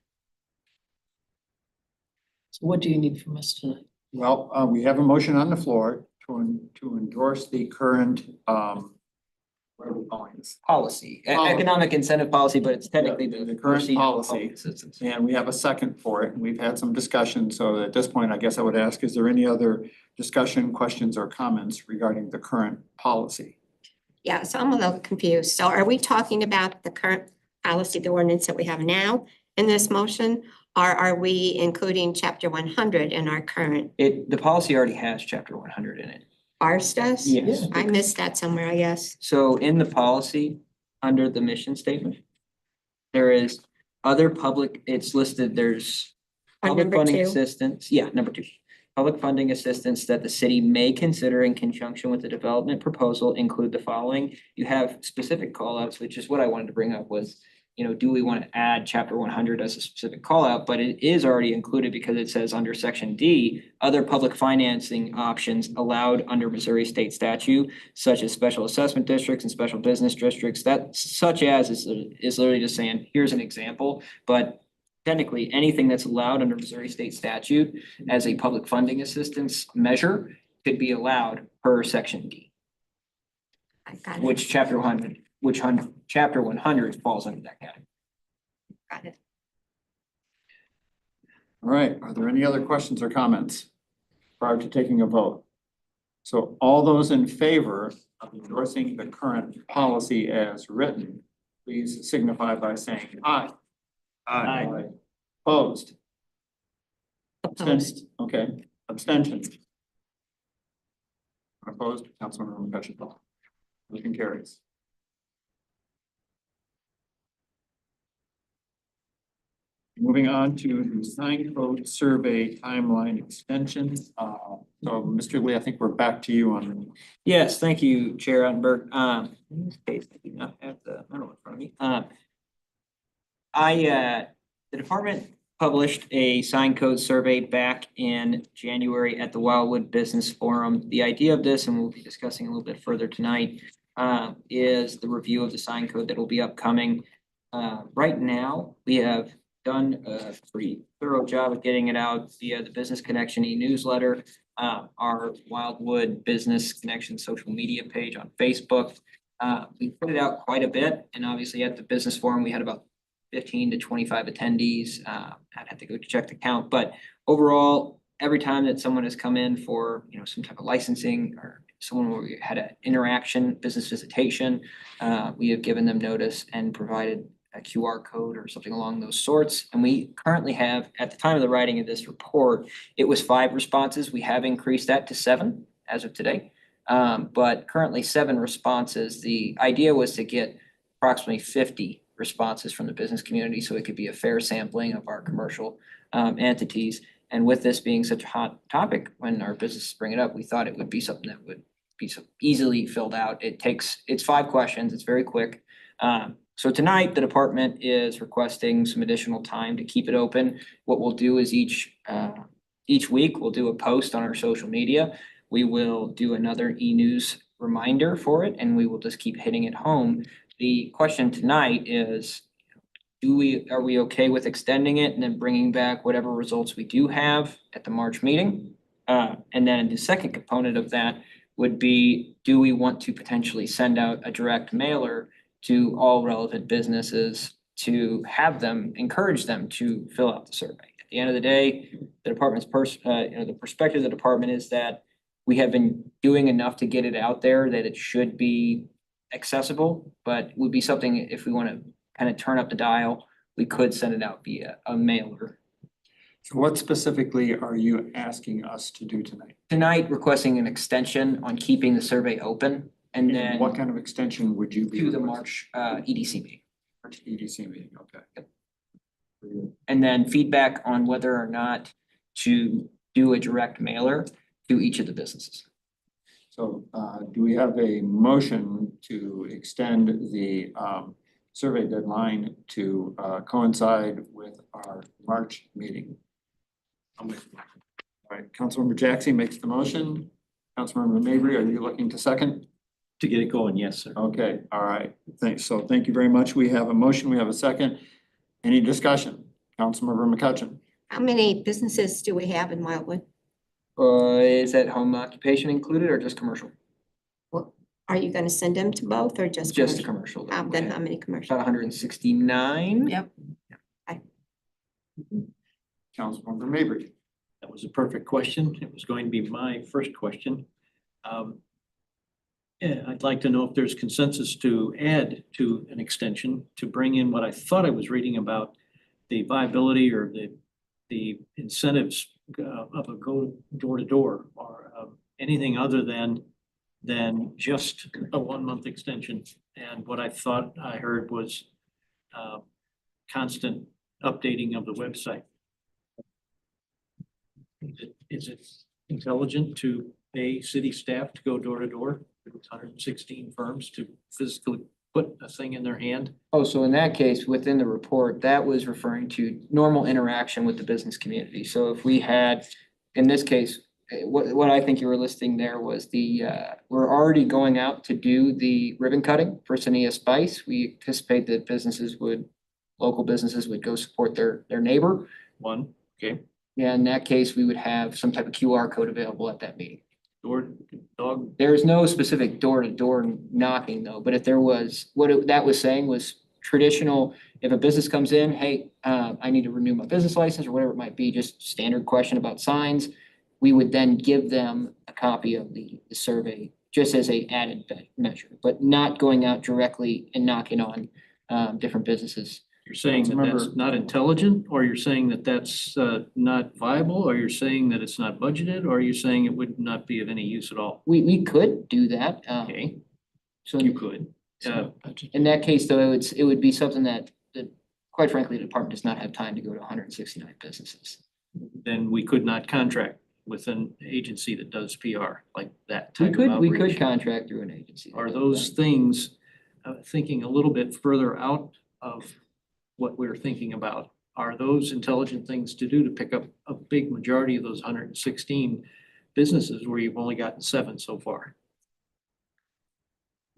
So what do you need from us tonight? Well, we have a motion on the floor to endorse the current, what are we calling this? Policy, Policy. economic incentive policy, but it's technically Yeah, the the current procedural policy. public assistance. And we have a second for it, and we've had some discussion, so at this point, I guess I would ask, is there any other discussion, questions, or comments regarding the current policy? Yeah, so I'm a little confused. So are we talking about the current policy, the ordinance that we have now in this motion? Or are we including chapter 100 in our current, The policy already has chapter 100 in it. ours does? Yes. I missed that somewhere, I guess. So in the policy, under the mission statement, there is other public, it's listed, there's On public number funding 2? assistance, number 2. Public funding assistance that the city may consider in conjunction with the development proposal include the following. You have specific callouts, which is what I wanted to bring up was, you know, do we want to add chapter 100 as a specific call out? But it is already included because it says under section D, other public financing options allowed under Missouri state statute, such as special assessment districts and special business districts. That such as is literally just saying, here's an example, but technically anything that's allowed under Missouri state statute as a public funding assistance measure could be allowed per section D, I got it, which chapter 100 falls under that category. got it. All right, are there any other questions or comments prior to taking a vote? So all those in favor of endorsing the current policy as written, please signify by saying aye. Aye. Opposed? Opposed. Okay, abstentions? Opposed, Councilmember McCutcheon. Motion carries. Moving on to the sign code survey timeline extension. So Mr. Lee, I think we're back to you on. Yes, thank you, Chair Ottenberg. In this case, I do not have the memo in front of me. The department published a sign code survey back in January at the Wildwood Business Forum. The idea of this, and we'll be discussing a little bit further tonight, is the review of the sign code that will be upcoming. Right now, we have done a pretty thorough job of getting it out via the Business Connection e-newsletter, our Wildwood Business Connection social media page on Facebook. We put it out quite a bit, and obviously at the business forum, we had about 15 to 25 attendees. I'd have to go check the count, but overall, every time that someone has come in for, you know, some type of licensing or someone where we had an interaction, business visitation, we have given them notice and provided a QR code or something along those sorts. And we currently have, at the time of the writing of this report, it was 5 responses. We have increased that to 7 as of today. But currently 7 responses. The idea was to get approximately 50 responses from the business community so it could be a fair sampling of our commercial entities. And with this being such a hot topic, when our businesses bring it up, we thought it would be something that would be so easily filled out. It's 5 questions, it's very quick. So tonight, the department is requesting some additional time to keep it open. What we'll do is each week, we'll do a post on our social media. We will do another e-news reminder for it, and we will just keep hitting it home. The question tonight is, are we okay with extending it and then bringing back whatever results we do have at the March meeting? And then the second component of that would be, do we want to potentially send out a direct mailer to all relevant businesses to have them, encourage them to fill out the survey? At the end of the day, the department's the perspective of the department is that we have been doing enough to get it out there that it should be accessible, but would be something if we want to kind of turn up the dial, we could send it out via a mailer. So what specifically are you asking us to do tonight? Tonight, requesting an extension on keeping the survey open and then What kind of extension would you be? to the requesting? March EDC meeting. March EDC meeting, okay. And then feedback on whether or not to do a direct mailer to each of the businesses. So do we have a motion to extend the survey deadline to coincide with our March meeting? All right, Councilmember Jackson makes the motion. Councilmember Mabry, are you looking to second? To get it going, yes, sir. Okay, all right, thanks. So thank you very much. We have a motion, we have a second. Any discussion? Councilmember McCutcheon? How many businesses do we have in Wildwood? Is that home occupation included or just commercial? Are you gonna send them to both or just? Just commercial? commercial. Then how many About commercial? 169. Yep. Councilmember Mabry? That was a perfect question. It was going to be my first question. Yeah, I'd like to know if there's consensus to add to an extension to bring in what I thought I was reading about the viability or the incentives of a go door to door or anything other than just a 1-month extension. And what I thought I heard was constant updating of the website. Is it intelligent to pay city staff to go door to door? 116 firms to physically put a thing in their hand? Oh, so in that case, within the report, that was referring to normal interaction with the business community. So if we had, in this case, what I think you were listing there was we're already going out to do the ribbon cutting for Sania Spice. We anticipate that local businesses would go support their neighbor. Okay. Yeah, in that case, we would have some type of QR code available at that meeting. Dog, There is no specific door-to-door knocking though, but if there was, that was saying was traditional, if a business comes in, hey, I need to renew my business license or whatever it might be, just standard question about signs. We would then give them a copy of the survey just as a added measure, but not going out directly and knocking on different businesses. you're saying that that's Councilmember- not intelligent, or you're saying that that's not viable, or you're saying that it's not budgeted, or you're saying it would not be of any use at all? We could do that. Okay, So you could. in that case, though, it would be something that quite frankly, the department does not have time to go to 169 businesses. Then we could not contract with an agency that does PR like that We type of could outreach. contract through an agency. Are those things, thinking a little bit further out of what we're thinking about, are those intelligent things to do to pick up a big majority of those 116 businesses where you've only gotten 7 so far?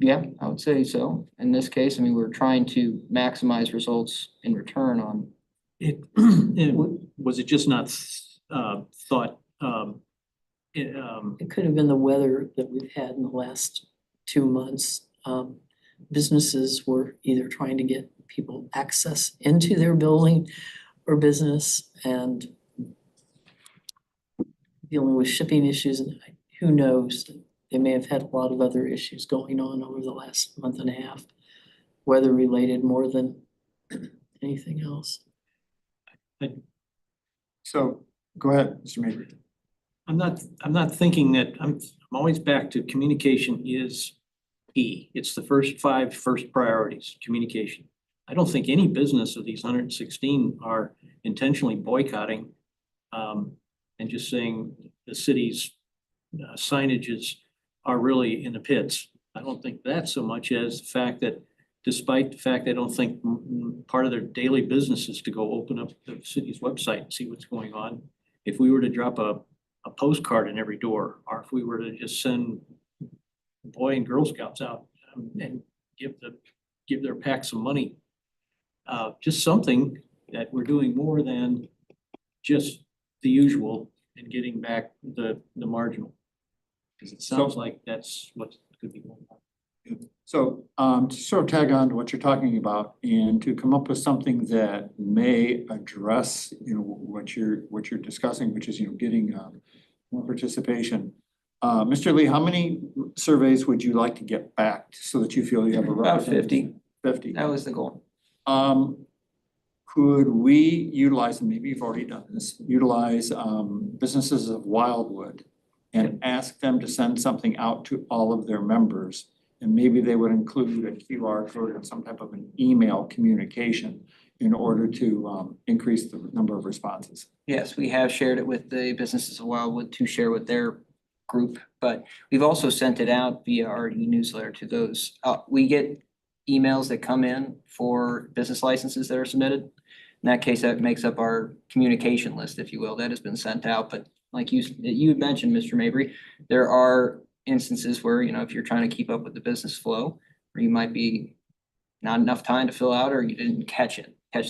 Yeah, I would say so. In this case, I mean, we're trying to maximize results in return on. Was it just not thought, It could have been the weather that we've had in the last 2 months. Businesses were either trying to get people access into their building or business and dealing with shipping issues, and who knows? They may have had a lot of other issues going on over the last month and a half, weather related more than anything else. So, go ahead, Mr. Mabry. I'm not thinking that, I'm always back to communication is key. It's the first priorities, communication. I don't think any business of these 116 are intentionally boycotting and just saying the city's signages are really in the pits. I don't think that so much as the fact that despite the fact I don't think part of their daily business is to go open up the city's website and see what's going on. If we were to drop a postcard in every door, or if we were to just send Boy and Girl Scouts out and give their pack some money. Just something that we're doing more than just the usual and getting back the marginal. Because it sounds like that's what could be going on. So, to sort of tag on to what you're talking about and to come up with something that may address, what you're discussing, which is, getting, more participation. Mr. Lee, how many surveys would you like to get back so that you feel you have a About 50. 50. That was the goal. Could we utilize, and maybe you've already done this, utilize, businesses of Wildwood and ask them to send something out to all of their members? And maybe they would include a QR code and some type of an email communication in order to increase the number of responses. Yes, we have shared it with the businesses of Wildwood to share with their group, but we've also sent it out via our e-newsletter to those. We get emails that come in for business licenses that are submitted. In that case, that makes up our communication list, if you will, that has been sent out. But like you had mentioned, Mr. Mabry, there are instances where, if you're trying to keep up with the business flow, or you might be not enough time to fill out, or you didn't catch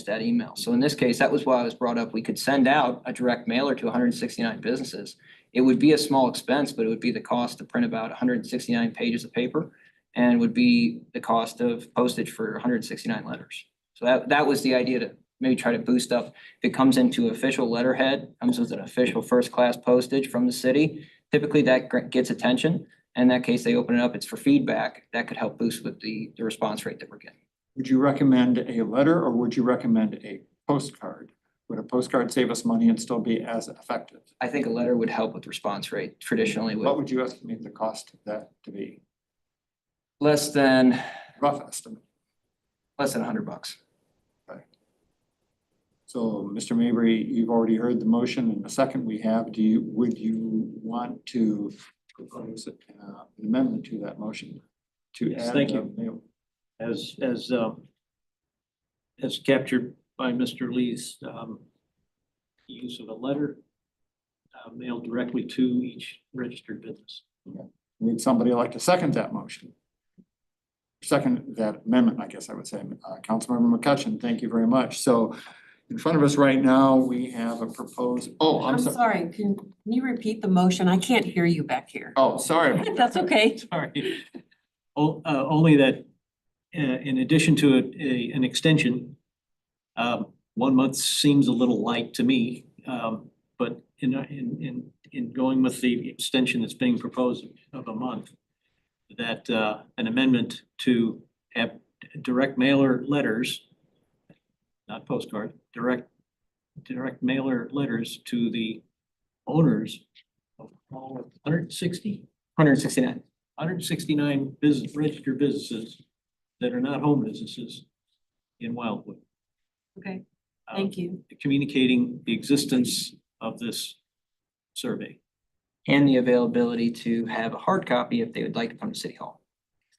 that email. So in this case, that was why I was brought up. We could send out a direct mailer to 169 businesses. It would be a small expense, but it would be the cost to print about 169 pages of paper, and would be the cost of postage for 169 letters. So that was the idea, to maybe try to boost up. If it comes into official letterhead, comes with an official first-class postage from the city, typically that gets attention. In that case, they open it up, it's for feedback. That could help boost with the response rate that we're getting. Would you recommend a letter or would you recommend a postcard? Would a postcard save us money and still be as effective? I think a letter would help with response rate traditionally What with would you estimate the cost of that to be? less than Rough estimate. $100. So, Mr. Mabry, you've already heard the motion, and the second we have, would you want to propose an amendment to that motion? To Yes, add thank the you. mail- As captured by Mr. Lee's use of a letter mailed directly to each registered business. Would somebody like to second that motion? Second that amendment, I guess I would say. Councilmember McCutcheon, thank you very much. So in front of us right now, we have a proposed, I'm sorry, can you repeat the motion? I can't hear you back here. Oh, sorry. about that. That's okay. Sorry. Only that in addition to an extension, 1 month seems a little light to me. But in going with the extension that's being proposed of a month, that an amendment to have direct mailer letters, not postcard, direct mailer letters to the owners of all 169. 169 registered businesses that are not home businesses in Wildwood. Okay, thank you. Communicating the existence of this survey. And the availability to have a hard copy if they would like to come to City Hall.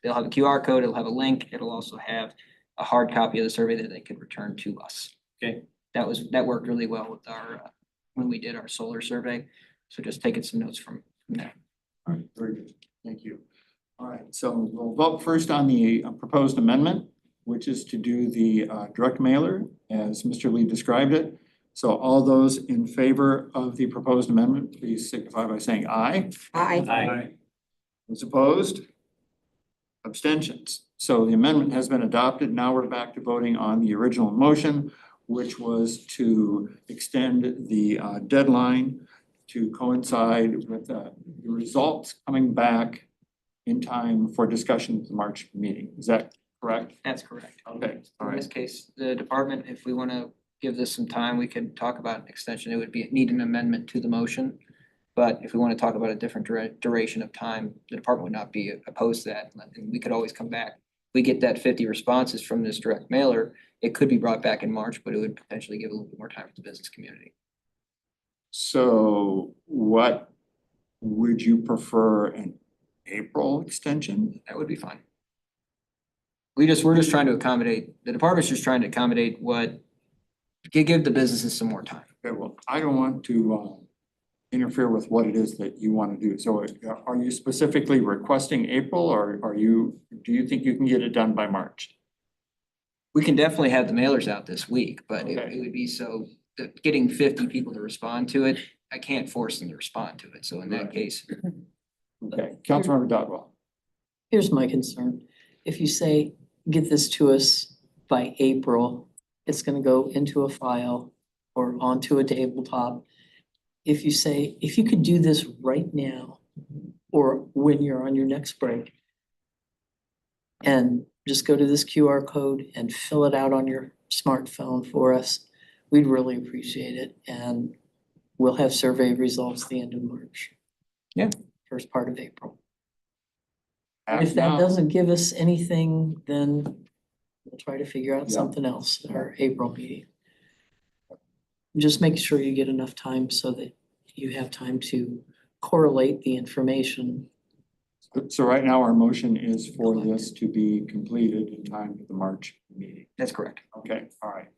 They'll have a QR code, it'll have a link, it'll also have a hard copy of the survey that they could return to us. Okay. That worked really well with our, when we did our solar survey. So just taking some notes from there. All right, very good. Thank you. All right, so we'll vote first on the proposed amendment, which is to do the direct mailer as Mr. Lee described it. So all those in favor of the proposed amendment, please signify by saying aye. Aye. Those opposed? Abstentions. So the amendment has been adopted. Now we're back to voting on the original motion, which was to extend the deadline to coincide with the results coming back in time for discussion at the March meeting. Is that correct? That's correct. Okay, all In this right. case, the department, if we want to give this some time, we could talk about an extension. It would need an amendment to the motion. But if we want to talk about a different duration of time, the department would not be opposed to that. And we could always come back. If we get that 50 responses from this direct mailer, it could be brought back in March, but it would potentially give a little bit more time for the business community. So what would you prefer, an April extension? That would be fine. We're just trying to accommodate, the department's just trying to accommodate what, give the businesses some more time. Okay, well, I don't want to interfere with what it is that you want to do. So are you specifically requesting April, or do you think you can get it done by March? We can definitely have the mailers out this week, but Okay. it would be so, getting 50 people to respond to it, I can't force them to respond to it, so in that Right. case. Okay, Councilmember Dodwell. Here's my concern. If you say, get this to us by April, it's gonna go into a file or onto a tabletop. If you say, if you could do this right now, or when you're on your next break, and just go to this QR code and fill it out on your smartphone for us, we'd really appreciate it, and we'll have survey results the end of March. Yeah. First part of April. If that Now- doesn't give us anything, then we'll try to figure out Yeah. something else at our April meeting. Just make sure you get enough time so that you have time to correlate the information. So right now, our motion is for this to be completed in time for the March meeting. That's correct. Okay, all right.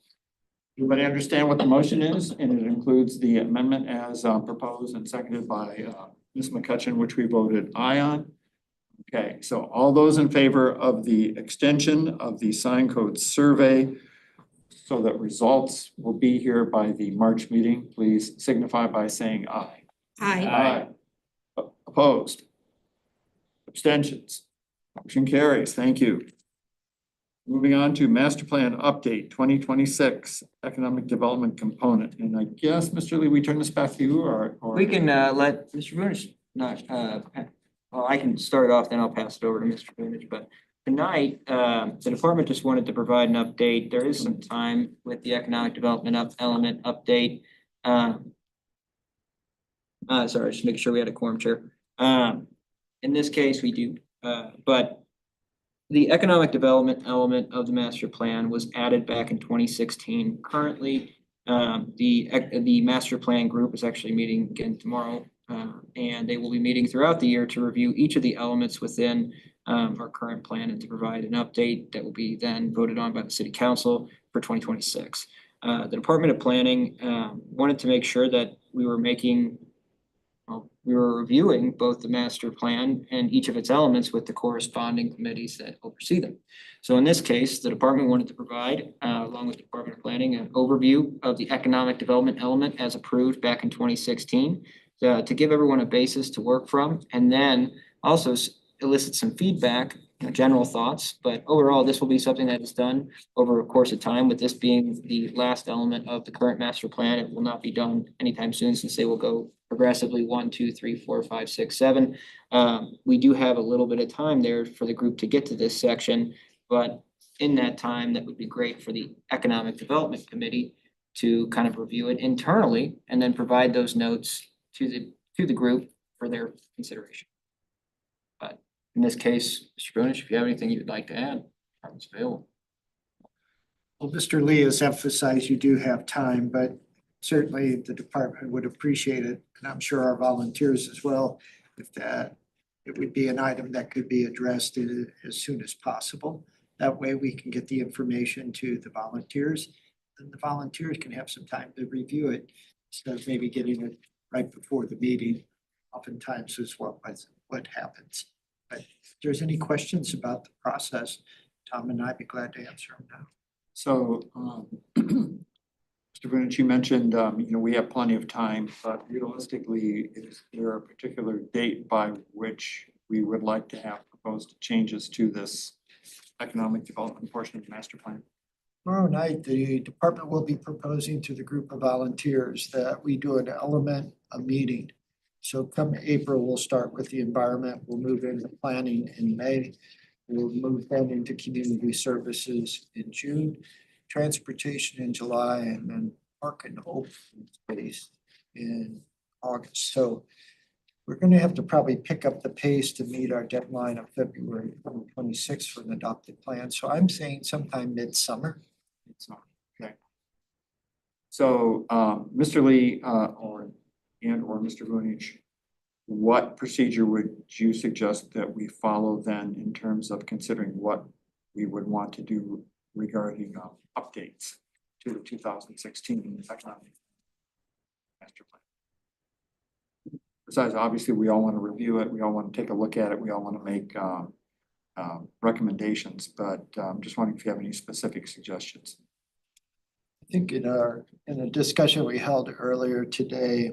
Everybody understand what the motion is? And it includes the amendment as proposed and seconded by Ms. McCutcheon, which we voted aye on. Okay, so all those in favor of the extension of the sign code survey so that results will be here by the March meeting, please signify by saying aye. Aye. Opposed? Abstentions? Motion carries. Thank you. Moving on to master plan update 2026 economic development component. And I guess, Mr. Lee, we turn this back to you or? We can let Mr. Vunish, not, well, I can start it off, then I'll pass it over to Mr. Vunish, but tonight, the department just wanted to provide an update. There is some time with the economic development element update. Sorry, just making sure we had a quorum, Chair. In this case, we do, but the economic development element of the master plan was added back in 2016. Currently, the master plan group is actually meeting again tomorrow, and they will be meeting throughout the year to review each of the elements within our current plan and to provide an update that will be then voted on by the city council for 2026. The Department of Planning wanted to make sure that we were reviewing both the master plan and each of its elements with the corresponding committees that oversee them. So in this case, the department wanted to provide, along with the Department of Planning, an overview of the economic development element as approved back in 2016 to give everyone a basis to work from, and then also elicit some feedback, general thoughts. But overall, this will be something that is done over a course of time, with this being the last element of the current master plan. It will not be done anytime soon, since they will go progressively 1, 2, 3, 4, 5, 6, 7. We do have a little bit of time there for the group to get to this section, but in that time, that would be great for the Economic Development Committee to kind of review it internally and then provide those notes to the group for their consideration. But in this case, Mr. Bonish, if you have anything you'd like to add, it's available. Well, Mr. Lee has emphasized you do have time, but certainly the department would appreciate it, and I'm sure our volunteers as well, if that, it would be an item that could be addressed as soon as possible. That way we can get the information to the volunteers, and the volunteers can have some time to review it instead of maybe getting it right before the meeting. Oftentimes is what happens. But if there's any questions about the process, Tom and I'd be glad to answer them now. So, Mr. Vunish, you mentioned, we have plenty of time, but realistically, is there a particular date by which we would like to have proposed changes to this economic development portion of the master plan? Tomorrow night, the department will be proposing to the group of volunteers that we do an element, a meeting. So come April, we'll start with the environment, we'll move into planning in May. We'll move then into community services in June, transportation in July, and then park and open space in August. So we're gonna have to probably pick up the pace to meet our deadline of February 2026 for an adopted plan. So I'm saying sometime midsummer. It's not, okay. So, Mr. Lee, or and or Mr. Vunich, what procedure would you suggest that we follow then in terms of considering what we would want to do regarding updates to the 2016 economic master plan? Besides, obviously, we all want to review it, we all want to take a look at it, we all want to make recommendations, but just wondering if you have any specific suggestions. I think in a discussion we held earlier today,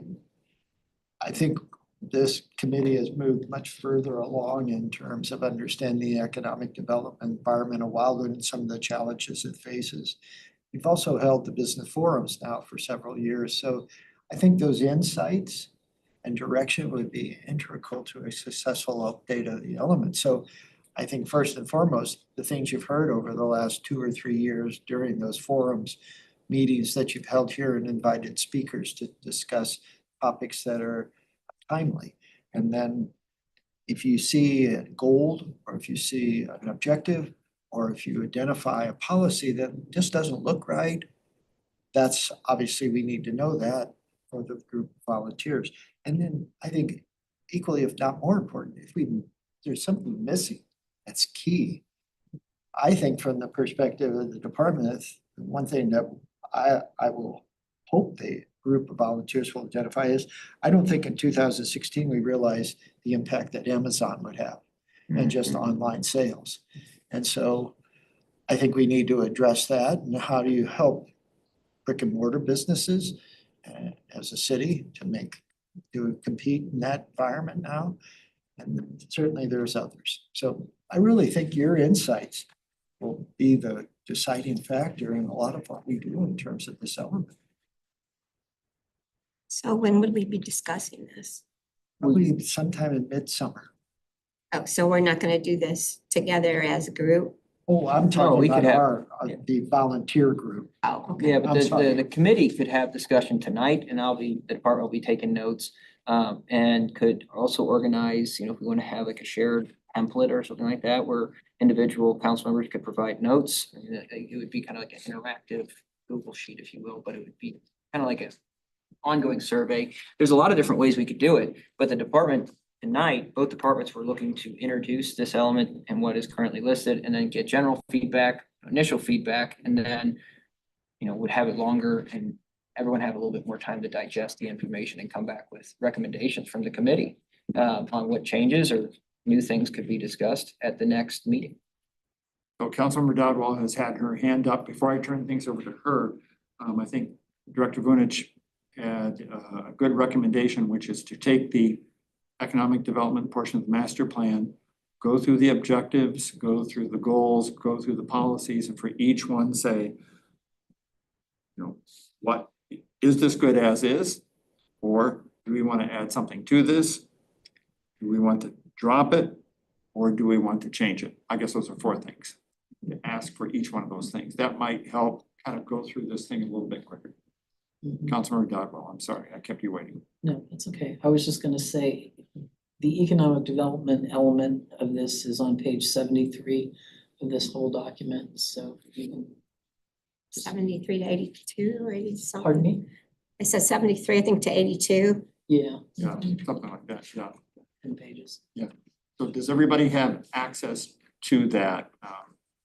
I think this committee has moved much further along in terms of understanding the economic development environment of Wildwood and some of the challenges it faces. We've also held the business forums now for several years, so I think those insights and direction would be integral to a successful update of the element. So I think first and foremost, the things you've heard over the last 2 or 3 years during those forums, meetings that you've held here and invited speakers to discuss topics that are timely. And then if you see a goal, or if you see an objective, or if you identify a policy that just doesn't look right, that's obviously, we need to know that for the group of volunteers. And then I think equally, if not more important, if there's something missing, that's key. I think from the perspective of the department, one thing that I will hope the group of volunteers will identify is, I don't think in 2016 we realized the impact that Amazon would have and just online sales. And so I think we need to address that, and how do you help brick and mortar businesses as a city to compete in that environment now? And certainly there's others. So I really think your insights will be the deciding factor in a lot of what we do in terms of this element. So when would we be discussing this? Probably sometime in midsummer. Oh, so we're not gonna do this together as a group? Oh, I'm we talking could about have- the volunteer group. Oh, okay. Yeah, but I'm sorry. the committee could have discussion tonight and the department will be taking notes. And could also organize, if we want to have like a shared template or something like that, where individual council members could provide notes. It would be kind of like an interactive Google sheet, if you will, but it would be kind of like an ongoing survey. There's a lot of different ways we could do it, but the department tonight, both departments were looking to introduce this element and what is currently listed, and then get general feedback, initial feedback, and then, would have it longer and everyone have a little bit more time to digest the information and come back with recommendations from the committee on what changes or new things could be discussed at the next meeting. So Councilmember Dodwell has had her hand up. Before I turn things over to her, I think Director Vunich had a good recommendation, which is to take the economic development portion of the master plan, go through the objectives, go through the goals, go through the policies, and for each one say, what is this good as is? Or do we want to add something to this? Do we want to drop it? Or do we want to change it? I guess those are 4 things. To ask for each one of those things. That might help kind of go through this thing a little bit quicker. Councilmember Dodwell, I'm sorry, I kept you waiting. No, that's okay. I was just gonna say, the economic development element of this is on page 73 of this whole document, so you can. 73 to 82 or 80 something? Pardon me? It says 73, I think, to 82. Yeah, Yeah, something like that, yeah. 10 pages. So does everybody have access to that?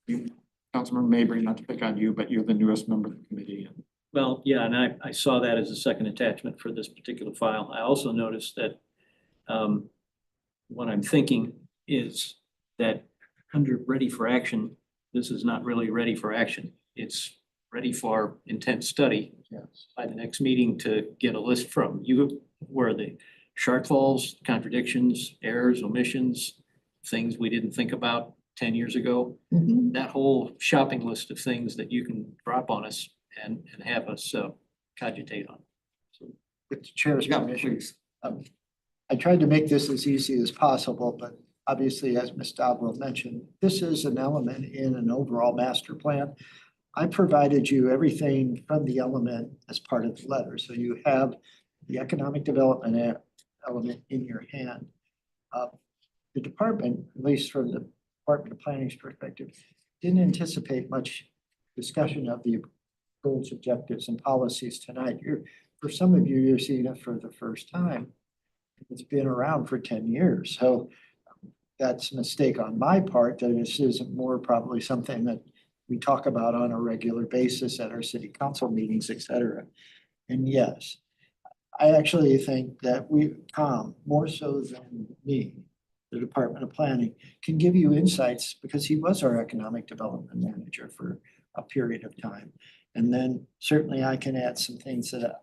You, Councilmember Mabry, not to pick on you, but you're the newest member of the committee. And Well, yeah, and I saw that as a second attachment for this particular file. I also noticed that what I'm thinking is that under ready for action, this is not really ready for action. It's ready for intense study. Yes. By the next meeting to get a list from you where the shortfalls, contradictions, errors, omissions, things we didn't think about 10 years ago. That whole shopping list of things that you can drop on us and have us cogitate on. With the chair's yeah, permission, please. I tried to make this as easy as possible, but obviously, as Ms. Dodwell mentioned, this is an element in an overall master plan. I provided you everything from the element as part of the letter, so you have the economic development element in your hand. The department, at least from the Department of Planning's perspective, didn't anticipate much discussion of the goals, objectives, and policies tonight. You're for some of you, you're seeing it for the first time. It's been around for 10 years, so that's a mistake on my part, that this isn't more probably something that we talk about on a regular basis at our city council meetings, et cetera. And yes, I actually think that Tom, more so than me, the Department of Planning, can give you insights because he was our economic development manager for a period of time. And then certainly I can add some things that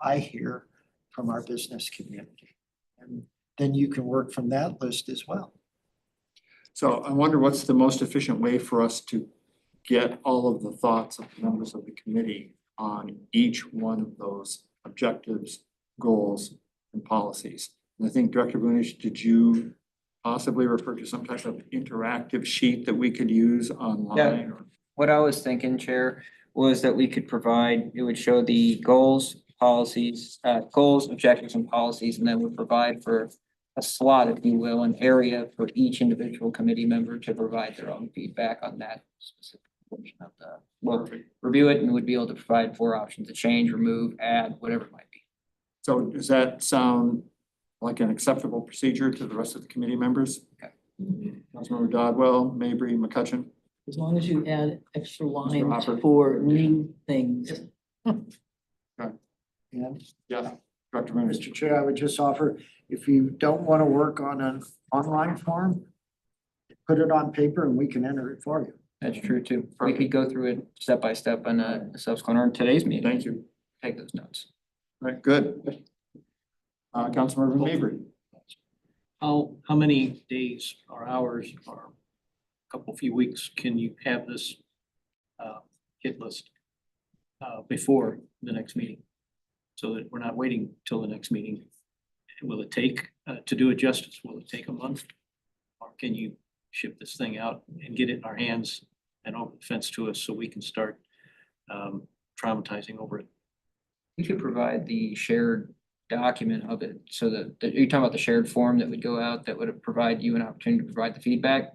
I hear from our business community. And then you can work from that list as well. So I wonder what's the most efficient way for us to get all of the thoughts of the members of the committee on each one of those objectives, goals, and policies. And I think Director Bunish, did you possibly refer to some type of interactive sheet that we could use online? Or What I was thinking, Chair, was that we could provide, it would show the goals, policies, goals, objectives, and policies, and then would provide for a slot, if you will, an area for each individual committee member to provide their own feedback on that specific portion of the, well, review it and would be able to provide 4 options to change, remove, add, whatever it might be. So does that sound like an acceptable procedure to the rest of the committee members? Okay. Councilmember Dodwell, Mabry, McCutcheon? As long as you add extra lines Hopper. for new things. And Yeah. Director Bunish. Mr. Chair, I would just offer, if you don't want to work on an online form, put it on paper and we can enter it for you. That's true too. We could go through it step by step on a subsequent or in today's meeting. Thank you. Take those notes. All right, good. Councilmember Mabry. How many days or hours or few weeks can you have this hit list before the next meeting? So that we're not waiting till the next meeting. Will it take, to do it justice, will it take a month? Or can you ship this thing out and get it in our hands and over the fence to us so we can start traumatizing over it? We could provide the shared document of it so that, you're talking about the shared form that would go out that would provide you an opportunity to provide the feedback?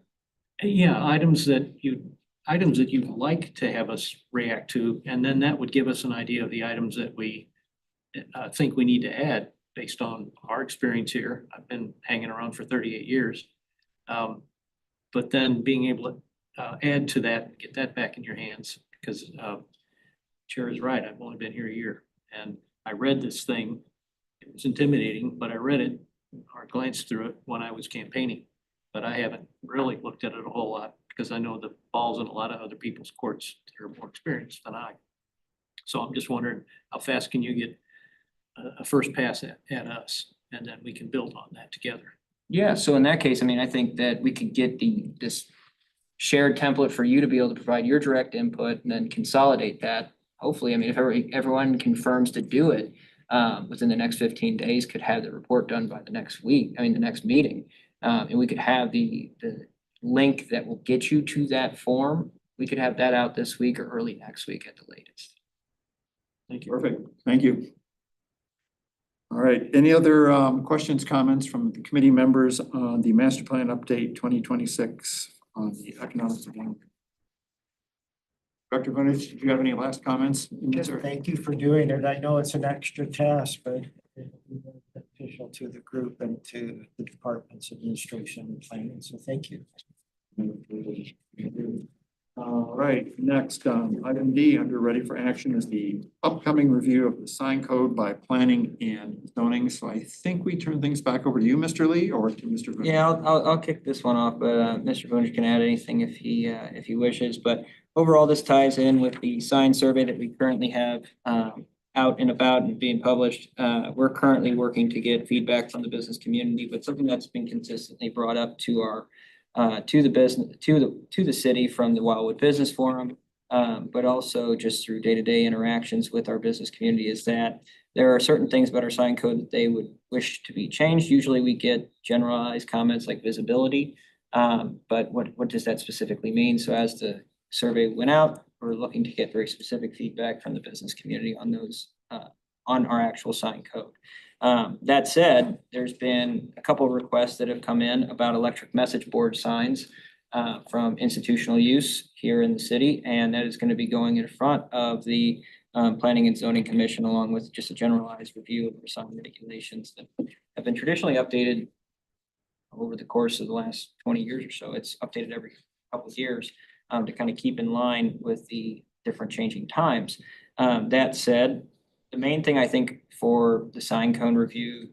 Yeah, items that you'd like to have us react to, and then that would give us an idea of the items that we think we need to add based on our experience here. I've been hanging around for 38 years. But then being able to add to that, get that back in your hands, because Chair is right, I've only been here a year. And I read this thing, it was intimidating, but I read it or glanced through it when I was campaigning. But I haven't really looked at it a whole lot because I know the ball's in a lot of other people's courts that are more experienced than I. So I'm just wondering, how fast can you get a first pass at us? And then we can build on that together. Yeah, so in that case, I mean, I think that we could get this shared template for you to be able to provide your direct input and then consolidate that. Hopefully, I mean, if everyone confirms to do it within the next 15 days, could have the report done by the next week, the next meeting. And we could have the link that will get you to that form. We could have that out this week or early next week at the latest. Thank you. Perfect. Thank you. All right. Any other questions, comments from the committee members on the master plan update 2026 on the economic development? Dr. Bunish, do you have any last comments? Just thank you for doing it. I know it's an extra task, but it's beneficial to the group and to the department's administration and planning. So thank you. All right, next, item D under ready for action is the upcoming review of the sign code by planning and zoning. So I think we turn things back over to you, Mr. Lee, or to Mr. Bunish? Yeah, I'll kick this one off, but Mr. Bunish can add anything if he wishes. But overall, this ties in with the sign survey that we currently have out and about and being published. We're currently working to get feedback from the business community, but something that's been consistently brought up to our to the city from the Wildwood Business Forum, but also just through day-to-day interactions with our business community, is that there are certain things about our sign code that they would wish to be changed. Usually we get generalized comments like visibility, but what does that specifically mean? So as the survey went out, we're looking to get very specific feedback from the business community on those, on our actual sign code. That said, there's been a couple of requests that have come in about electric message board signs from institutional use here in the city, and that is going to be going in front of the Planning and Zoning Commission, along with just a generalized review of sign regulations that have been traditionally updated over the course of the last 20 years or so. It's updated every couple of years to kind of keep in line with the different changing times. That said, the main thing I think for the sign cone review,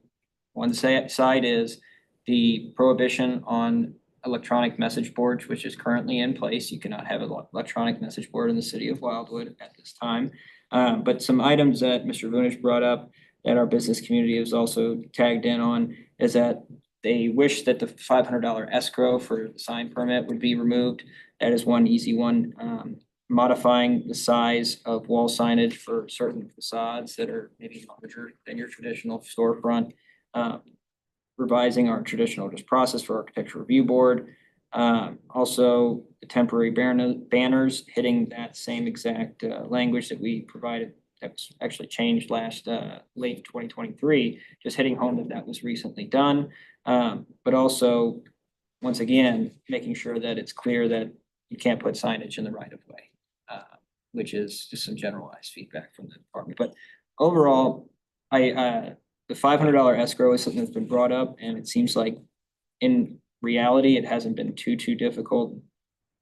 one side is the prohibition on electronic message boards, which is currently in place. You cannot have an electronic message board in the city of Wildwood at this time. But some items that Mr. Vunish brought up that our business community is also tagged in on is that they wish that the $500 escrow for the sign permit would be removed. That is one easy one. Modifying the size of wall signage for certain facades that are maybe larger than your traditional storefront. Revising our traditional just process for architecture review board. Also the temporary banners hitting that same exact language that we provided that was actually changed last late 2023, just hitting home that that was recently done. But also, once again, making sure that it's clear that you can't put signage in the right of way, which is just some generalized feedback from the department. But overall, the $500 escrow is something that's been brought up, and it seems like in reality, it hasn't been too difficult.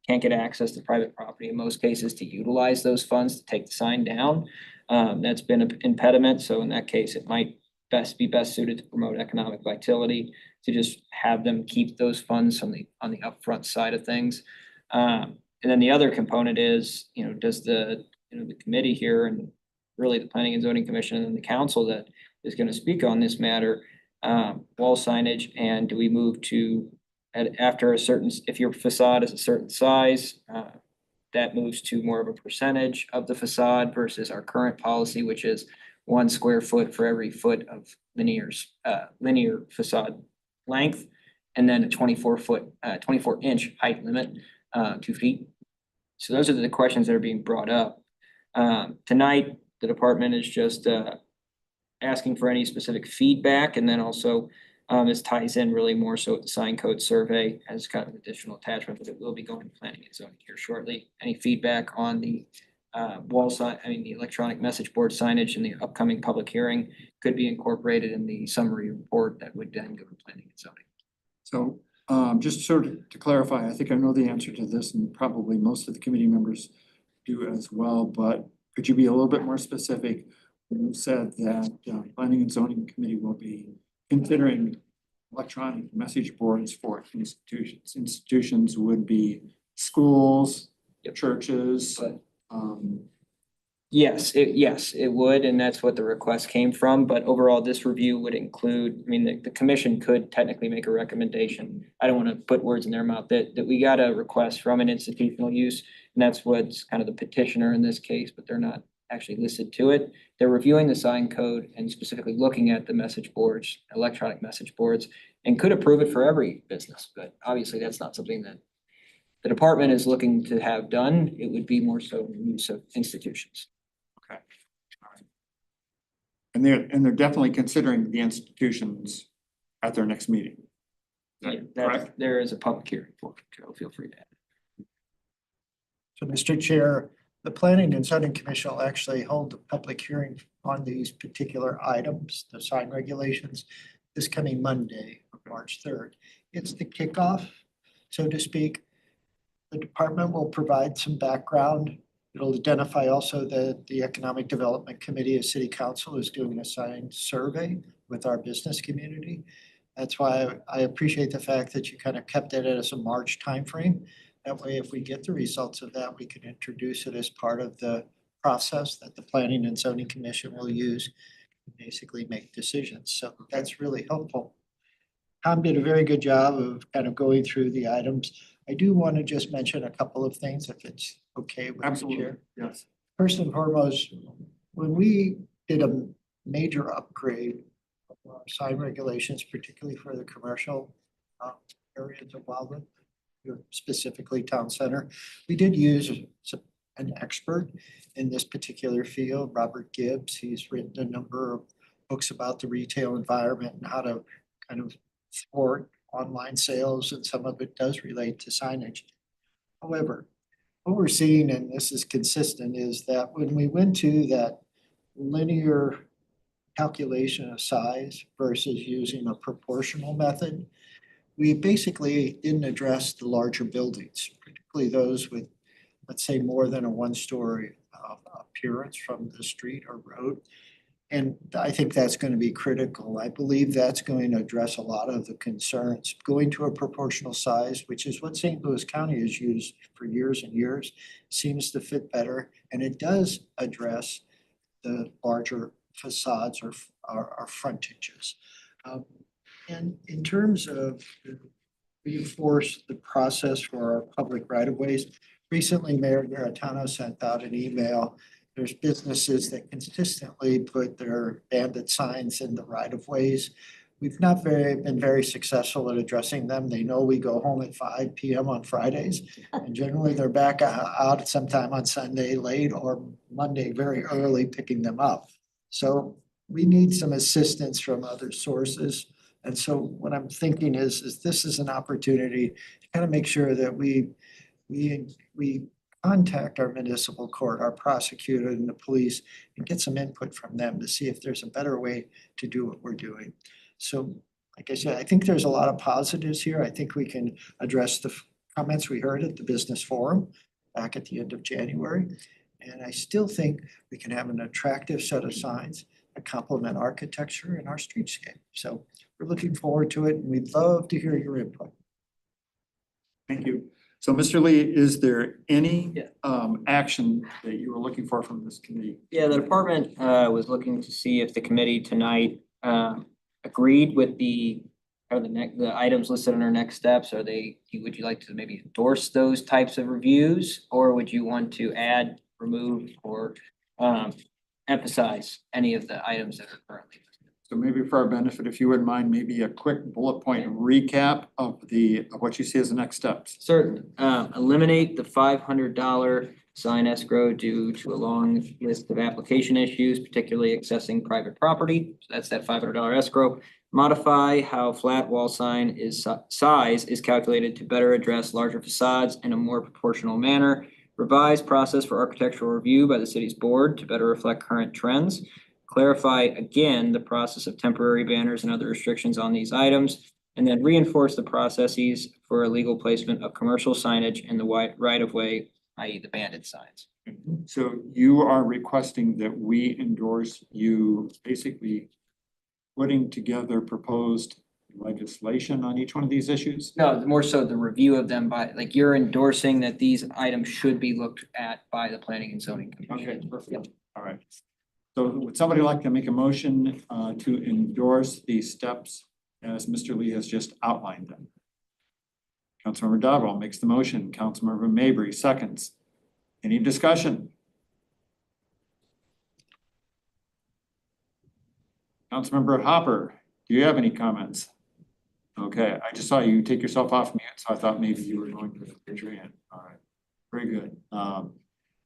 Can't get access to private property in most cases to utilize those funds to take the sign down. That's been an impediment. So in that case, it might be best suited to promote economic vitality, to just have them keep those funds on the upfront side of things. And then the other component is, does the committee here and really the Planning and Zoning Commission and the council that is going to speak on this matter, wall signage, and do we move to after a certain, if your facade is a certain size, that moves to more of a percentage of the facade versus our current policy, which is 1 square foot for every foot of linear facade length, and then a 24 inch height limit, 2 feet. So those are the questions that are being brought up. Tonight, the department is just asking for any specific feedback, and then also this ties in really more so with the sign code survey as kind of an additional attachment, but it will be going to planning and zoning here shortly. Any feedback on the the electronic message board signage in the upcoming public hearing could be incorporated in the summary report that would then go to planning and zoning. So just sort of to clarify, I think I know the answer to this, and probably most of the committee members do as well, but could you be a little bit more specific? You said that Planning and Zoning Committee will be considering electronic message boards for institutions. Institutions would be schools, churches. Yes, it would, and that's what the request came from. But overall, this review would include, the commission could technically make a recommendation. I don't want to put words in their mouth that we got a request from an institutional use, and that's what's kind of the petitioner in this case, but they're not actually listed to it. They're reviewing the sign code and specifically looking at the message boards, electronic message boards, and could approve it for every business. But obviously, that's not something that the department is looking to have done. It would be more so in use of institutions. Okay. All right. And they're definitely considering the institutions at their next meeting. Is that correct? There is a public hearing for it, Joe. Feel free to add. So, Mr. Chair, the Planning and Zoning Commission will actually hold a public hearing on these particular items, the sign regulations, this coming Monday, March 3rd. It's the kickoff, so to speak. The department will provide some background. It'll identify also that the Economic Development Committee of City Council is doing a sign survey with our business community. That's why I appreciate the fact that you kind of kept it as a March timeframe. That way, if we get the results of that, we can introduce it as part of the process that the Planning and Zoning Commission will use to basically make decisions. So that's really helpful. Tom did a very good job of kind of going through the items. I do want to just mention a couple of things if it's okay with the chair. Yes. First and foremost, when we did a major upgrade of our sign regulations, particularly for the commercial areas of Wildwood, specifically town center, we did use an expert in this particular field, Robert Gibbs. He's written a number of books about the retail environment and how to kind of thwart online sales, and some of it does relate to signage. However, what we're seeing, and this is consistent, is that when we went to that linear calculation of size versus using a proportional method, we basically didn't address the larger buildings, particularly those with, let's say, more than a one-story appearance from the street or road. And I think that's going to be critical. I believe that's going to address a lot of the concerns. Going to a proportional size, which is what St. Louis County has used for years and years, seems to fit better. And it does address the larger facades or frontages. And in terms of reinforce the process for our public right-of-ways, recently Mayor Garitano sent out an email. There's businesses that consistently put their bandit signs in the right-of-ways. We've not been very successful at addressing them. They know we go home at 5 PM on Fridays. And generally they're back out sometime on Sunday late or Monday very early picking them up. So we need some assistance from other sources. And so what I'm thinking is this is an opportunity to kind of make sure that we contact our municipal court, our prosecutor and the police, and get some input from them to see if there's a better way to do what we're doing. So like I said, I think there's a lot of positives here. I think we can address the comments we heard at the business forum back at the end of January. And I still think we can have an attractive set of signs that complement architecture and our streetscape. So we're looking forward to it and we'd love to hear your input. Thank you. So Mr. Lee, is there any action that you were looking for from this committee? Yeah, the department was looking to see if the committee tonight agreed with the items listed in our next steps. Would you like to maybe endorse those types of reviews? Or would you want to add, remove, or emphasize any of the items that are currently? So maybe for our benefit, if you wouldn't mind, maybe a quick bullet point recap of what you see as the next steps. Certainly. Eliminate the $500 sign escrow due to a long list of application issues, particularly accessing private property. So that's that $500 escrow. Modify how flat wall sign size is calculated to better address larger facades in a more proportional manner. Revise process for architectural review by the city's board to better reflect current trends. Clarify again the process of temporary banners and other restrictions on these items, and then reinforce the processes for illegal placement of commercial signage in the right-of-way, i.e. the banded signs. So you are requesting that we endorse you basically putting together proposed legislation on each one of these issues? No, more so the review of them by, like, you're endorsing that these items should be looked at by the planning and zoning commission. Okay, perfect. All right. So would somebody like to make a motion to endorse these steps as Mr. Lee has just outlined them? Councilmember Dodwell makes the motion. Councilmember Mabry seconds. Any discussion? Councilmember Hopper, do you have any comments? Okay, I just saw you take yourself off mute, so I thought maybe you were going to raise your hand. All right, very good.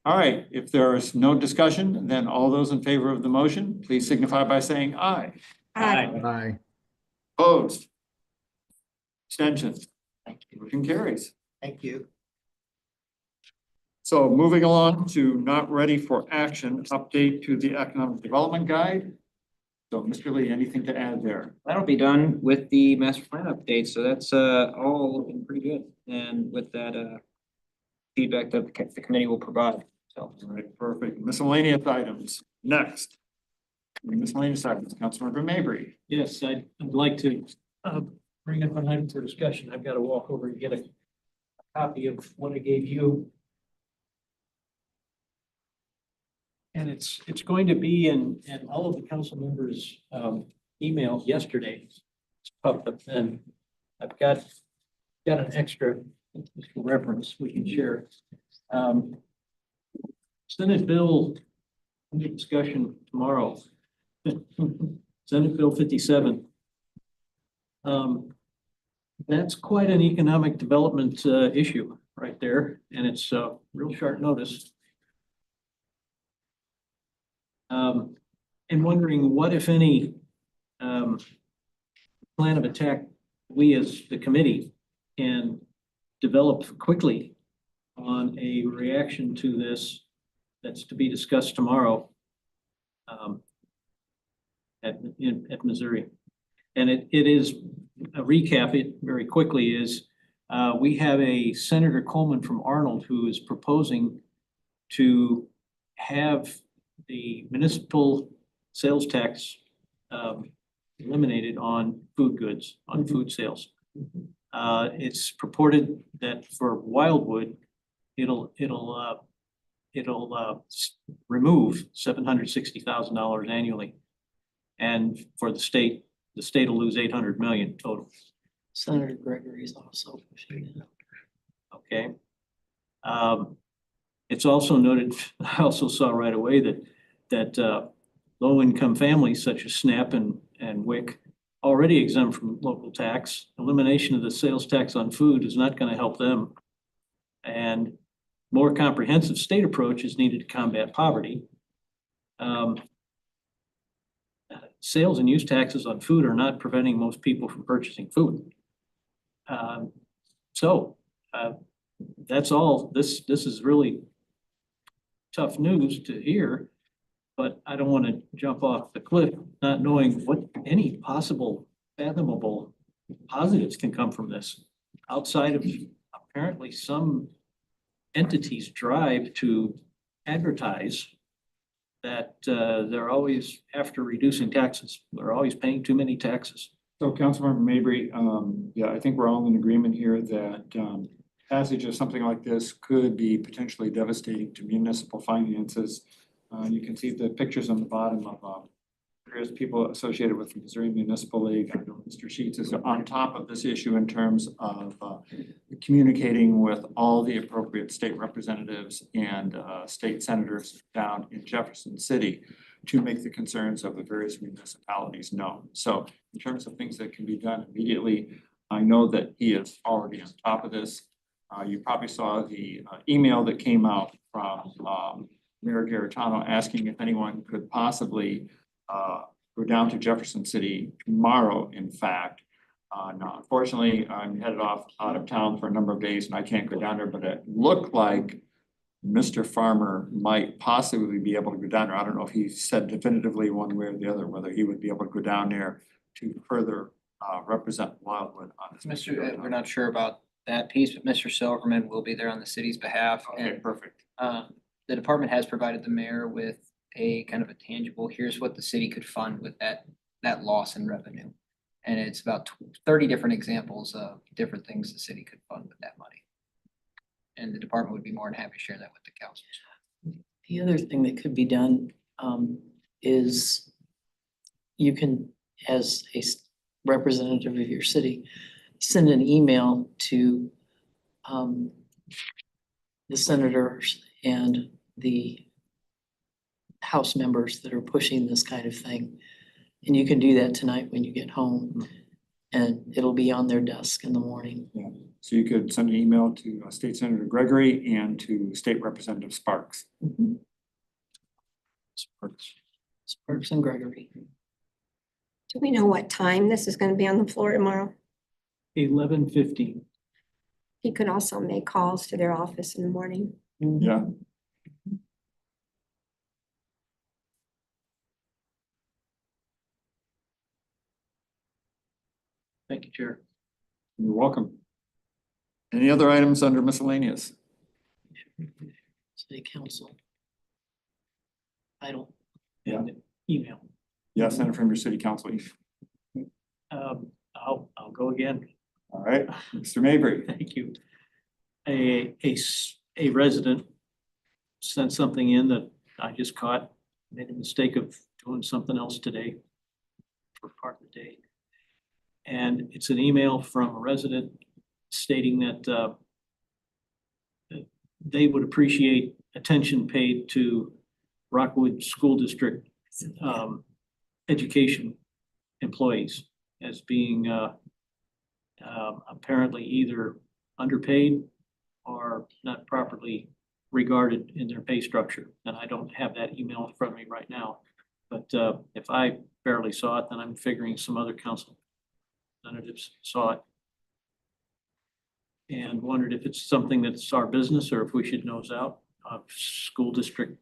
All right, if there is no discussion, then all those in favor of the motion, please signify by saying aye. Aye. Opposed? Abstentions? Motion carries. Thank you. So moving along to not ready for action, update to the economic development guide. So Mr. Lee, anything to add there? That'll be done with the master plan update, so that's all looking pretty good. And with that feedback that the committee will provide, so. All right, perfect. Miscellaneous items, next. Miscellaneous items, Councilmember Mabry. Yes, I'd like to bring up an item for discussion. I've got to walk over and get a copy of what I gave you. And it's going to be in all of the council members' emails yesterday. It's popped up then. I've got an extra reference we can share. Senate bill under discussion tomorrow. Senate Bill 57. That's quite an economic development issue right there, and it's real short notice. And wondering what, if any, plan of attack we as the committee can develop quickly on a reaction to this that's to be discussed tomorrow at Missouri. And it is, a recap it very quickly is, we have a Senator Coleman from Arnold who is proposing to have the municipal sales tax eliminated on food goods, on food sales. It's purported that for Wildwood, it'll remove $760,000 annually. And for the state will lose 800 million total. Senator Gregory is also pushing it. Okay. It's also noted, I also saw right away that low-income families such as SNAP and WIC already exempt from local tax. Elimination of the sales tax on food is not going to help them. And more comprehensive state approach is needed to combat poverty. Sales and use taxes on food are not preventing most people from purchasing food. That's all. This is really tough news to hear, but I don't want to jump off the cliff not knowing what any possible fathomable positives can come from this outside of apparently some entities' drive to advertise that they're always after reducing taxes. They're always paying too many taxes. So Councilmember Mabry, yeah, I think we're all in agreement here that passage of something like this could be potentially devastating to municipal finances. You can see the pictures on the bottom of various people associated with the Missouri Municipal League. I know Mr. Sheets is on top of this issue in terms of communicating with all the appropriate state representatives and state senators down in Jefferson City to make the concerns of the various municipalities known. So in terms of things that can be done immediately, I know that he is already on top of this. You probably saw the email that came out from Mayor Garitano asking if anyone could possibly go down to Jefferson City tomorrow, in fact. Now, unfortunately, I'm headed off out of town for a number of days and I can't go down there, but it looked like Mr. Farmer might possibly be able to go down there. I don't know if he said definitively one way or the other, whether he would be able to go down there to further represent Wildwood on this. We're not sure about that piece, but Mr. Silverman will be there on the city's behalf. Okay, And perfect. the department has provided the mayor with a kind of a tangible, here's what the city could fund with that loss in revenue. And it's about 30 different examples of different things the city could fund with that money. And the department would be more than happy to share that with the council. The other thing that could be done is you can, as a representative of your city, send an email to the senators and the House members that are pushing this kind of thing. And you can do that tonight when you get home, and it'll be on their desk in the morning. Yeah, so you could send an email to State Senator Gregory and to State Representative Sparks. Sparks and Gregory. Do we know what time this is gonna be on the floor tomorrow? 11:15. He could also make calls to their office in the morning. Yeah. Thank you, Chair. You're welcome. Any other items under miscellaneous? City council. I don't. And email. Yeah, Senator from your city council. I'll go again. All right, Mr. Mabry. Thank you. A resident sent something in that I just caught, made a mistake of doing something else today for part of the day. And it's an email from a resident stating that they would appreciate attention paid to Rockwood School District education employees as being apparently either underpaid or not properly regarded in their pay structure. And I don't have that email in front of me right now. But if I barely saw it, then I'm figuring some other council representatives saw it. and wondered if it's something that's our business or if we should nose out of school district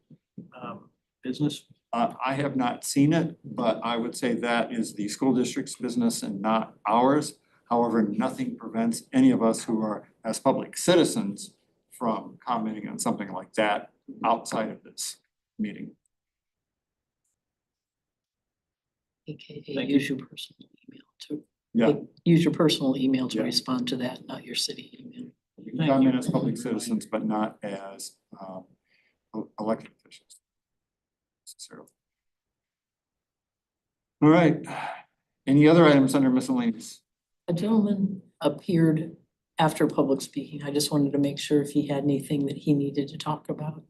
business. I have not seen it, but I would say that is the school district's business and not ours. However, nothing prevents any of us who are, as public citizens, from commenting on something like that outside of this meeting. AKA Thank use your personal email to, Yeah, use your personal email to Yeah. respond to that, not your city email. you can Thank comment you. as public citizens, but not as elected officials. Necessarily. All right, any other items under miscellaneous? A gentleman appeared after public speaking. I just wanted to make sure if he had anything that he needed to talk about.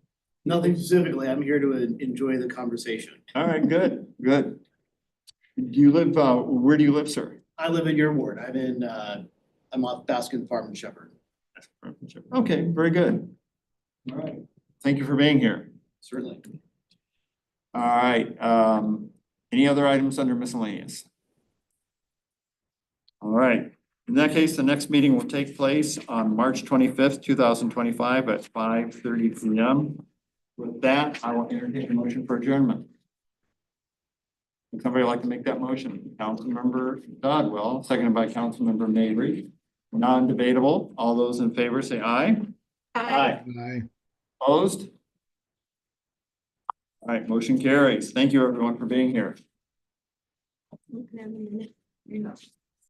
Nothing specifically, I'm here to enjoy the conversation. All right, good, good. Do you live, where do you live, sir? I live in your ward, I'm off Baskin Farm and Shepherd. Okay, very good. All right, thank you for being here. Certainly. All right, any other items under miscellaneous? All right, in that case, the next meeting will take place on March 25th, 2025 at 5:30 p.m. With that, I will entertain a motion for adjournment. Would somebody like to make that motion? Councilmember Dodwell, seconded by Councilmember Mavry. Non-debatable. All those in favor say aye. Aye. Opposed? All right, motion carries. Thank you everyone for being here. Have a minute.